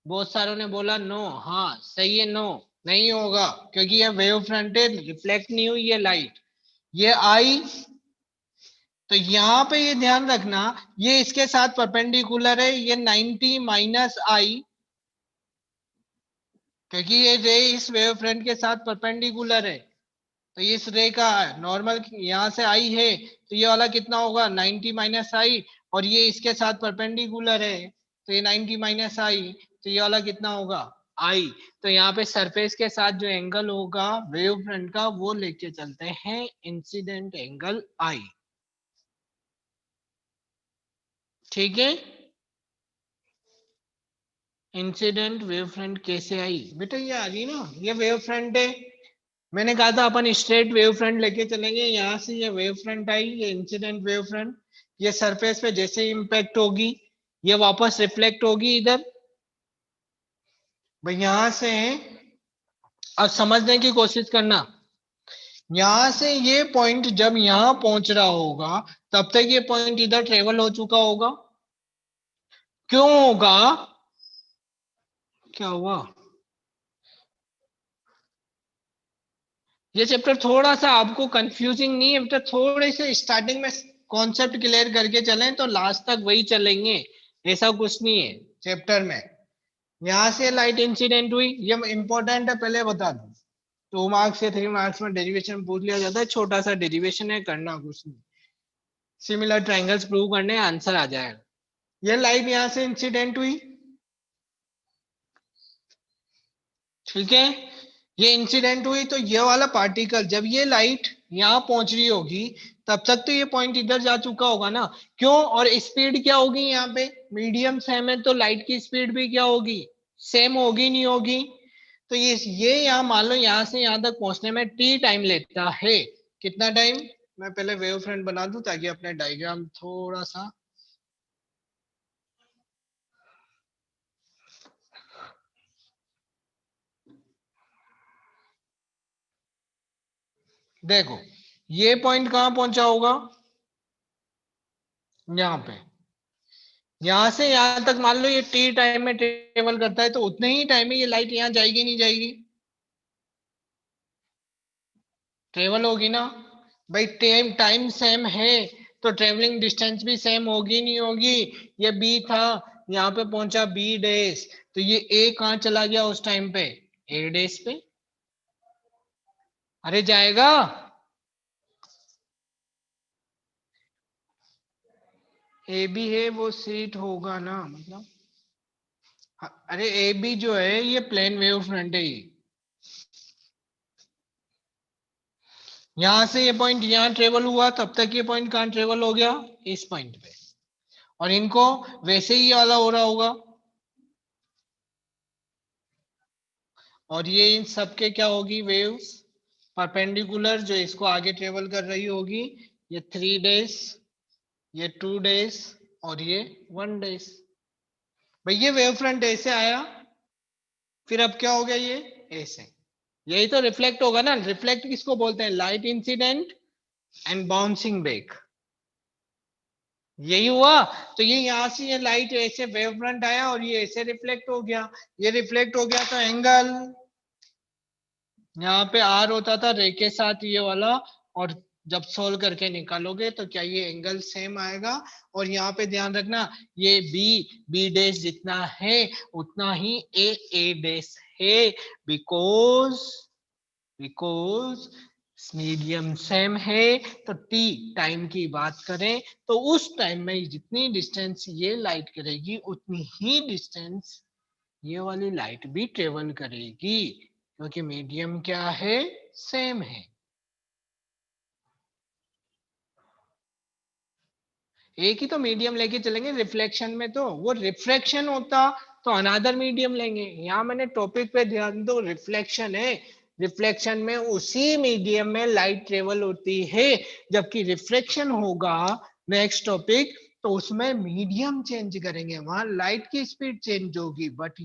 बहुत सारों ने बोला नो, हाँ सही है, नो नहीं होगा क्योंकि ये वेव फ्रंटेज रिफ्लेक्ट नहीं हुई है लाइट, ये आई। तो यहाँ पे ये ध्यान रखना, ये इसके साथ परपेंडिकुलर है, ये 90 माइनस आई, क्योंकि ये रे इस वेव फ्रंट के साथ परपेंडिकुलर है, तो इस रे का नॉर्मल यहाँ से आई है, तो ये वाला कितना होगा 90 माइनस आई, और ये इसके साथ परपेंडिकुलर है, तो ये 90 माइनस आई, तो ये वाला कितना होगा आई। तो यहाँ पे सरफेस के साथ जो एंगल होगा वेव फ्रंट का वो लेके चलते हैं इंसिडेंट एंगल आई। ठीक है, इंसिडेंट वेव फ्रंट कैसे आई बेटा, ये आ गई ना, ये वेव फ्रंट है, मैंने कहा था अपन स्ट्रेट वेव फ्रंट लेके चलेंगे, यहाँ से ये वेव फ्रंट आई, ये इंसिडेंट वेव फ्रंट, ये सरफेस पे जैसे इम्पैक्ट होगी ये वापस रिफ्लेक्ट होगी इधर, भाई यहाँ से। अब समझने की कोशिश करना, यहाँ से ये पॉइंट जब यहाँ पहुंच रहा होगा तब तक ये पॉइंट इधर ट्रेवल हो चुका होगा, क्यों होगा, क्या हुआ, ये चैप्टर थोड़ा सा आपको कंफ्यूजिंग नहीं है बेटा, थोड़े से स्टार्टिंग में कॉन्सेप्ट क्लियर करके चलें तो लास्ट तक वही चलेंगे, ऐसा कुछ नहीं है चैप्टर में। यहाँ से लाइट इंसिडेंट हुई, ये इंपॉर्टेंट है, पहले बता दूं, 2 मार्क्स या 3 मार्क्स में डेरिवेशन पूछ लिया जाता है, छोटा सा डेरिवेशन है, करना कुछ नहीं, सिमिलर ट्रायंगल्स प्रूव करने आंसर आ जाएगा। ये लाइट यहाँ से इंसिडेंट हुई, ठीक है, ये इंसिडेंट हुई, तो ये वाला पार्टिकल जब ये लाइट यहाँ पहुंच रही होगी तब तक तो ये पॉइंट इधर जा चुका होगा ना, क्यों, और स्पीड क्या होगी यहाँ पे, मीडियम सेम है तो लाइट की स्पीड भी क्या होगी, सेम होगी नहीं होगी। तो ये यहाँ मान लो यहाँ से यहाँ तक पहुंचने में टी टाइम लेता है, कितना टाइम, मैं पहले वेव फ्रंट बना दूं ताकि अपने डायग्राम थोड़ा सा, देखो ये पॉइंट कहाँ पहुंचा होगा, यहाँ पे, यहां से यहां तक मान लो ये टी टाइम में ट्रेवल करता है, तो उतने ही टाइम में ये लाइट यहाँ जाएगी नहीं जाएगी, ट्रेवल होगी ना, भाई टाइम टाइम सेम है तो ट्रेवलिंग डिस्टेंस भी सेम होगी नहीं होगी। ये बी था, यहाँ पे पहुंचा बी डेज, तो ये ए कहाँ चला गया उस टाइम पे, ए डेज पे, अरे जाएगा, ए बी है वो सीट होगा ना, मतलब अरे ए बी जो है ये प्लेन वेव फ्रंट है, ये यहां से ये पॉइंट यहाँ ट्रेवल हुआ तब तक ये पॉइंट कहाँ ट्रेवल हो गया, इस पॉइंट पे, और इनको वैसे ही वाला हो रहा होगा, और ये इन सब के क्या होगी वेव्स परपेंडिकुलर, जो इसको आगे ट्रेवल कर रही होगी, ये 3 डेज, ये 2 डेज, और ये 1 डेज, भाई ये वेव फ्रंट ऐसे आया, फिर अब क्या हो गया ये ऐसे, यही तो रिफ्लेक्ट होगा ना, रिफ्लेक्ट किसको बोलते हैं, light incident and bouncing back, यही हुआ। तो ये यहाँ से ये लाइट ऐसे वेव फ्रंट आया और ये ऐसे रिफ्लेक्ट हो गया, ये रिफ्लेक्ट हो गया तो एंगल यहाँ पे आर होता था रे के साथ ये वाला, और जब सोल्व करके निकालोगे तो क्या ये एंगल सेम आएगा, और यहाँ पे ध्यान रखना ये बी बी डैश जितना है उतना ही ए डैश है, बिकॉज बिकॉज मीडियम सेम है, तो टी टाइम की बात करें तो उस टाइम में जितनी डिस्टेंस ये लाइट करेगी उतनी ही डिस्टेंस ये वाली लाइट भी ट्रेवल करेगी, क्योंकि मीडियम क्या है, सेम है। एक ही तो मीडियम लेके चलेंगे, रिफ्लेक्शन में तो वो रिफ्रैक्शन होता तो अनदर मीडियम लेंगे, यहाँ मैंने टॉपिक पे ध्यान दो, रिफ्लेक्शन है, रिफ्लेक्शन में उसी मीडियम में लाइट ट्रेवल होती है, जबकि रिफ्रैक्शन होगा नेक्स्ट टॉपिक, तो उसमें मीडियम चेंज करेंगे, वहां लाइट की स्पीड चेंज होगी, बट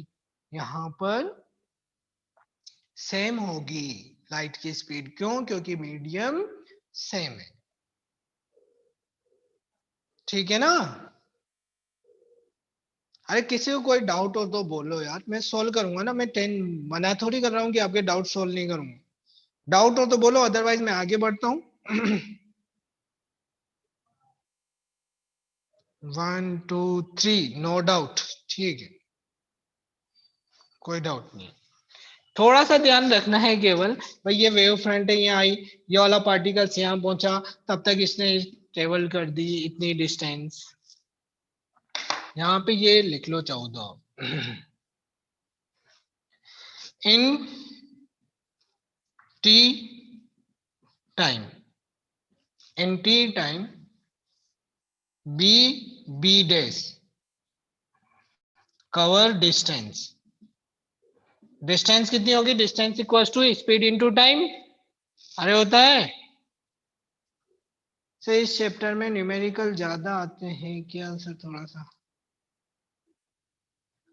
यहाँ पर सेम होगी लाइट की स्पीड, क्यों, क्योंकि मीडियम सेम है। ठीक है ना? अरे किसी को कोई डाउट हो तो बोलो यार, मैं सोल्व करूंगा ना। मैं 10 मना थोड़ी कर रहा हूँ कि आपके डाउट सोल्व नहीं करूंगा। डाउट हो तो बोलो, अदरवाइज मैं आगे बढ़ता हूँ। 1 2 3 नो डाउट। ठीक है, कोई डाउट नहीं। थोड़ा सा ध्यान रखना है केवल, भाई ये वेव फ्रंट है, यहाँ आई, ये वाला पार्टिकल्स यहाँ पहुंचा, तब तक इसने ट्रेवल कर दी इतनी डिस्टेंस। यहाँ पे ये लिख लो 14 in T time, in T time B dash cover distance. Distance कितनी होगी? Distance equals to speed into time. अरे होता है। सर इस चैप्टर में न्यूमेरिकल ज्यादा आते हैं क्या सर? थोड़ा सा।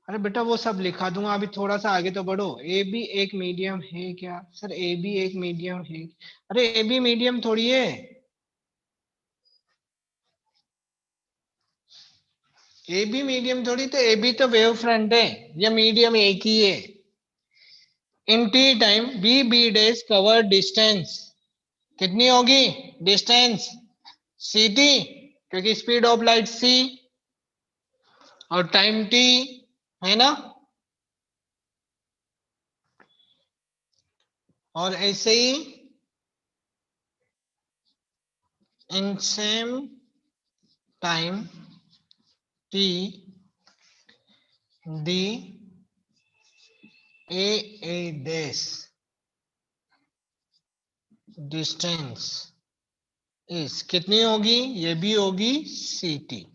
अरे बेटा वो सब लिखा दूंगा, अभी थोड़ा सा आगे तो बढ़ो। ए बी एक मीडियम है क्या सर? ए बी एक मीडियम है? अरे ए बी मीडियम थोड़ी है। ए बी मीडियम थोड़ी, तो ए बी तो वेव फ्रंट है, ये मीडियम एक ही है। In T time B dash cover distance कितनी होगी? डिस्टेंस सी टी, क्योंकि स्पीड ऑफ लाइट सी और टाइम टी, है ना? और ऐसे ही in same time T the A dash distance is कितनी होगी? ये भी होगी सी टी।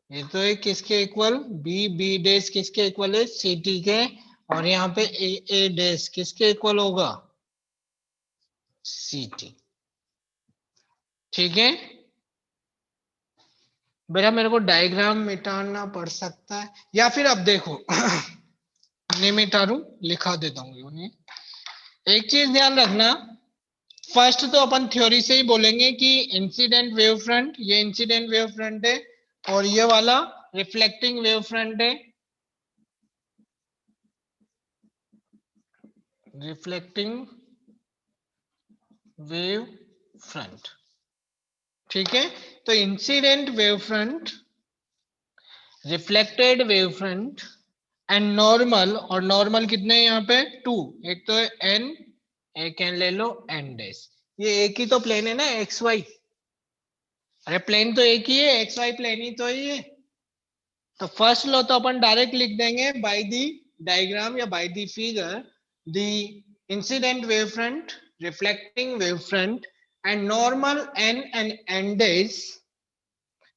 ये तो है किसके इक्वल? बी डैश किसके इक्वल है? सी टी के। और यहाँ पे ए डैश किसके इक्वल होगा? C T. ठीक है बेटा, मेरे को डायग्राम मिटाना पड़ सकता है, या फिर अब देखो नहीं मिटा दूं, लिखा देता हूँ उन्हें। एक चीज ध्यान रखना, फर्स्ट तो अपन थ्योरी से ही बोलेंगे कि इंसिडेंट वेव फ्रंट, ये इंसिडेंट वेव फ्रंट है, और ये वाला रिफ्लेक्टिंग वेव फ्रंट है। Reflecting wave front. ठीक है, तो incident wave front, reflected wave front and normal. और नॉर्मल कितने हैं यहाँ पे? 2। एक तो है एन, एक एन ले लो एन डैश। ये एक ही तो प्लेन है ना, एक्स वाई। अरे प्लेन तो एक ही है, एक्स वाई प्लेन ही तो है ये। तो फर्स्ट लो तो अपन डायरेक्ट लिख देंगे बाय द डायग्राम या by the figure, the incident wave front, reflecting wave front and normal N and N dash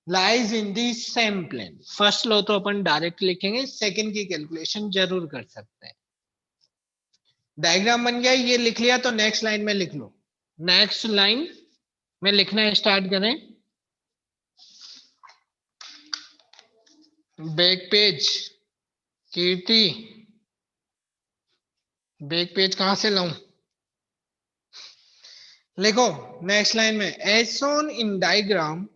lies in the same plane. First लो तो अपन डायरेक्ट लिखेंगे, सेकंड की कैलकुलेशन जरूर कर सकते हैं। डायग्राम बन गया, ये लिख लिया तो नेक्स्ट लाइन में लिख लो। नेक्स्ट लाइन में लिखना स्टार्ट करें। Back page Kirti, back page कहां से लाऊं? लिखो नेक्स्ट लाइन में, as shown in diagram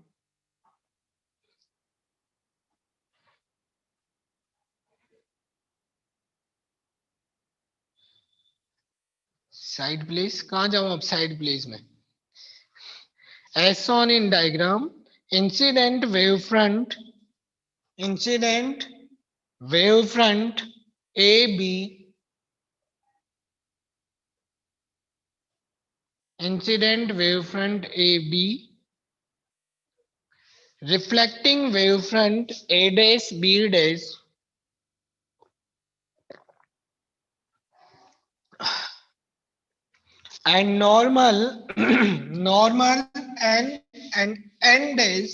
side please, कहां जाऊं अब साइड प्लीज में? As shown in diagram incident wave front, incident wave front A B, incident wave front A B, reflecting wave front A dash B dash, and normal normal and n days,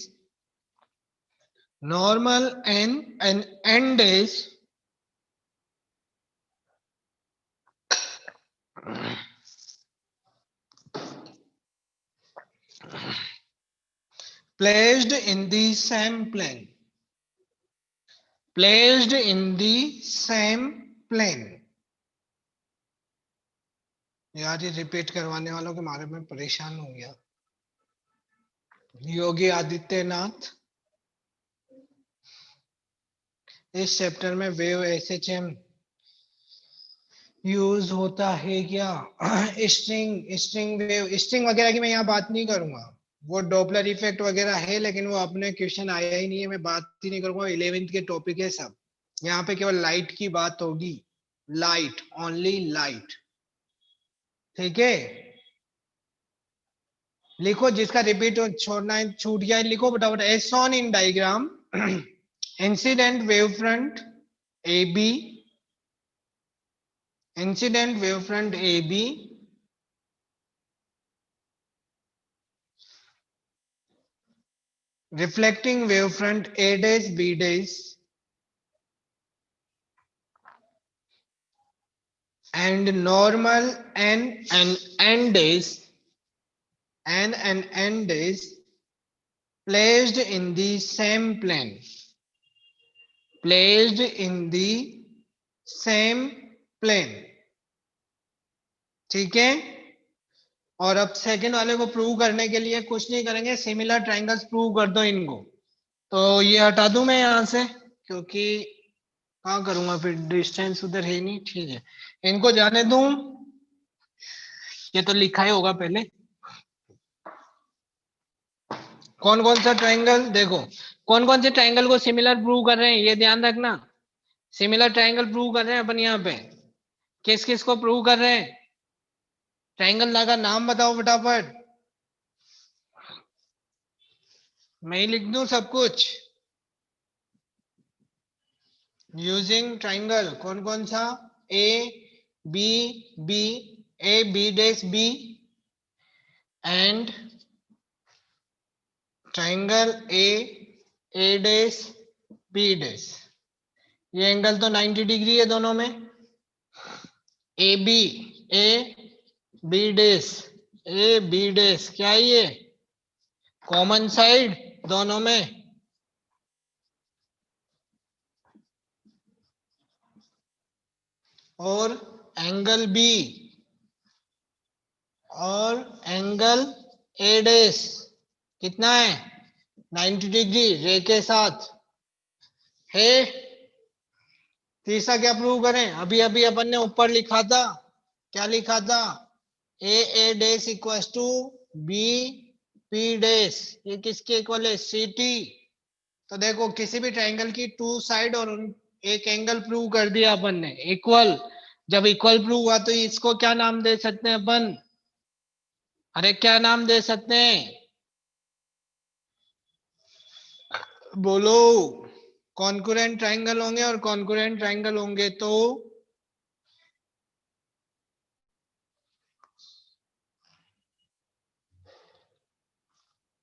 normal and n days placed in the same plane, placed in the same plane। यार ये repeat करवाने वालों के बारे में परेशान हो गया। योगी आदित्यनाथ। इस चैप्टर में वेव एसएचएम यूज होता है क्या? स्ट्रिंग स्ट्रिंग वेव स्ट्रिंग वगैरह की मैं यहाँ बात नहीं करूंगा। वो डॉपलर इफेक्ट वगैरह है, लेकिन वो अपने क्वेश्चन आया ही नहीं है, मैं बात ही नहीं करूंगा। 11th के टॉपिक है सब। यहाँ पे केवल लाइट की बात होगी। Light, only light. ठीक है, लिखो जिसका रिपीट छोड़ना है, छूट गया है, लिखो फटाफट। As shown in diagram incident wave front A B, incident wave front A B reflecting wavefront A days B days and normal N days and N days placed in the same plane, placed in the same plane। ठीक है, और अब second वाले को prove करने के लिए कुछ नहीं करेंगे, सिमिलर ट्रायंगल्स प्रूव कर दो इनको। तो ये हटा दूं मैं यहां से, क्योंकि कहाँ करूंगा फिर, डिस्टेंस उधर है नहीं। ठीक है, इनको जाने दूं, ये तो लिखा ही होगा पहले। कौन कौन सा ट्रायंगल, देखो कौन कौन से ट्रायंगल को सिमिलर प्रूव कर रहे हैं, ये ध्यान रखना। सिमिलर ट्रायंगल प्रूव कर रहे हैं अपन यहाँ पे। किस किस को प्रूव कर रहे हैं? ट्रायंगल का नाम बताओ फटाफट। मैं ही लिख दूं सब कुछ। यूजिंग ट्रायंगल कौन कौन सा? A B B, A B dash B and triangle A dash B dash. ये एंगल तो 90 डिग्री है दोनों में। A B, A B dash, A B dash क्या है ये? कॉमन साइड दोनों में। और एंगल बी और एंगल ए डेस कितना है? 90 डिग्री रे के साथ है। तीसरा क्या प्रूव करें? अभी अभी अपन ने ऊपर लिखा था, क्या लिखा था? A dash equals to B P dash. ये किसके इक्वल है? C T. तो देखो किसी भी ट्रायंगल की टू साइड और एक एंगल प्रूव कर दिया अपन ने इक्वल। जब इक्वल प्रूव हुआ तो इसको क्या नाम दे सकते हैं अपन? अरे क्या नाम दे सकते हैं? बोलो। कॉन्करेंट ट्रायंगल होंगे, और कॉन्करेंट ट्रायंगल होंगे तो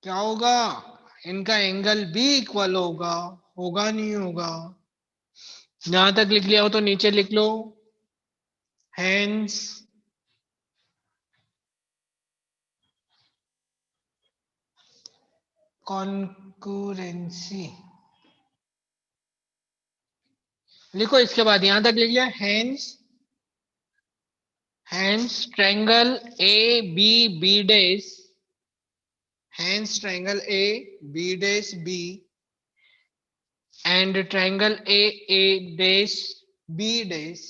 क्या होगा? इनका एंगल भी इक्वल होगा। होगा नहीं होगा? जहां तक लिख लिया हो तो नीचे लिख लो। हेंस कॉन्करेंसी लिखो। इसके बाद यहां तक लिख लिया। Hence triangle A B B dash, hence triangle A B dash B and triangle A dash B dash.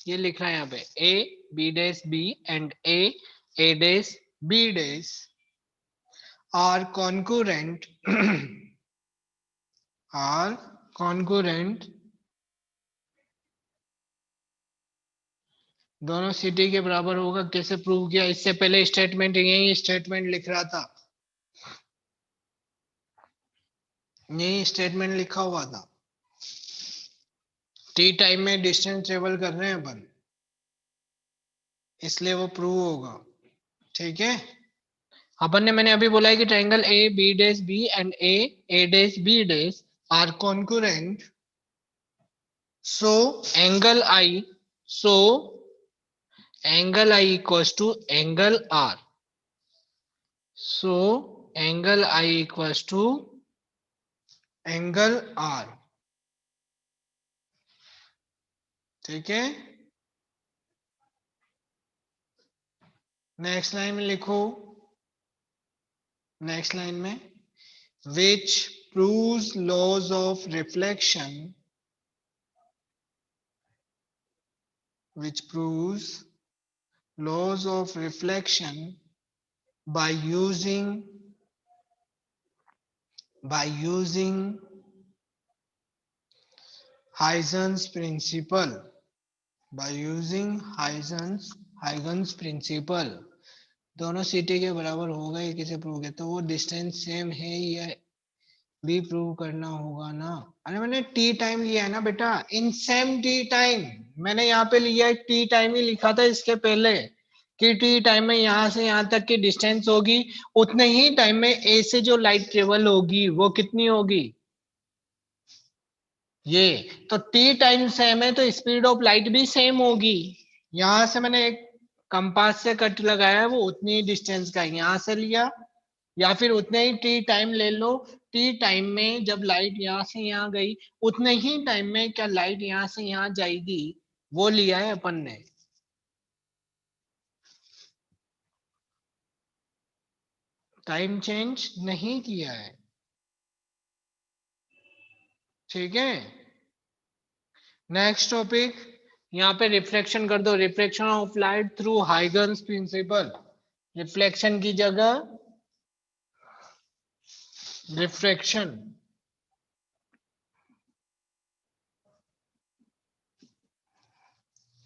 ये लिख रहा है यहाँ पे, A B dash B and A dash B dash are concurrent are concurrent. दोनों C T के बराबर होगा। कैसे प्रूव किया? इससे पहले स्टेटमेंट यही स्टेटमेंट लिख रहा था, यही स्टेटमेंट लिखा हुआ था। टी टाइम में डिस्टेंस ट्रेवल कर रहे हैं अपन, इसलिए वो प्रूव होगा। ठीक है, अपन ने, मैंने अभी बोला है कि triangle A B dash B and A dash B dash are concurrent, so angle I, so angle I equals to angle R, so angle I equals to angle R. ठीक है, नेक्स्ट लाइन में लिखो। Next line में which proves laws of reflection, which proves laws of reflection by using Huygens principle, by using Huygens principle। दोनों सीटी के बराबर होगा, ये किसे प्रूव किया, तो वो डिस्टेंस सेम है या भी प्रूव करना होगा ना। अरे मैंने टी टाइम लिया है ना बेटा, इन सेम टी टाइम, मैंने यहाँ पे लिया है टी टाइम ही लिखा था इसके पहले कि टी टाइम में यहाँ से यहाँ तक की डिस्टेंस होगी, उतने ही टाइम में ए से जो लाइट ट्रेवल होगी वो कितनी होगी, ये। तो टी टाइम सेम है तो स्पीड ऑफ लाइट भी सेम होगी। यहां से मैंने एक कंपास से कट लगाया है, वो उतनी ही डिस्टेंस का यहां से लिया, या फिर उतने ही टी टाइम ले लो। टी टाइम में जब लाइट यहाँ से यहाँ गई, उतने ही टाइम में क्या लाइट यहाँ से यहाँ जाएगी, वो लिया है अपन ने। टाइम चेंज नहीं किया है, ठीक है। नेक्स्ट टॉपिक, यहाँ पे रिफ्लेक्शन कर दो, reflection of light through Huygens principle. Reflection की जगह refraction,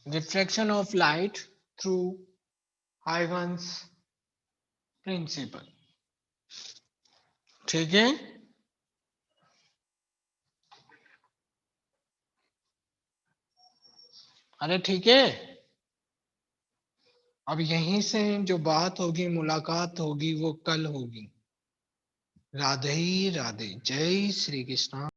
refraction of light through Huygens principle, ठीक है। अरे ठीक है, अब यहीं से जो बात होगी, मुलाकात होगी, वो कल होगी। राधे ही राधे, जय श्री कृष्ण।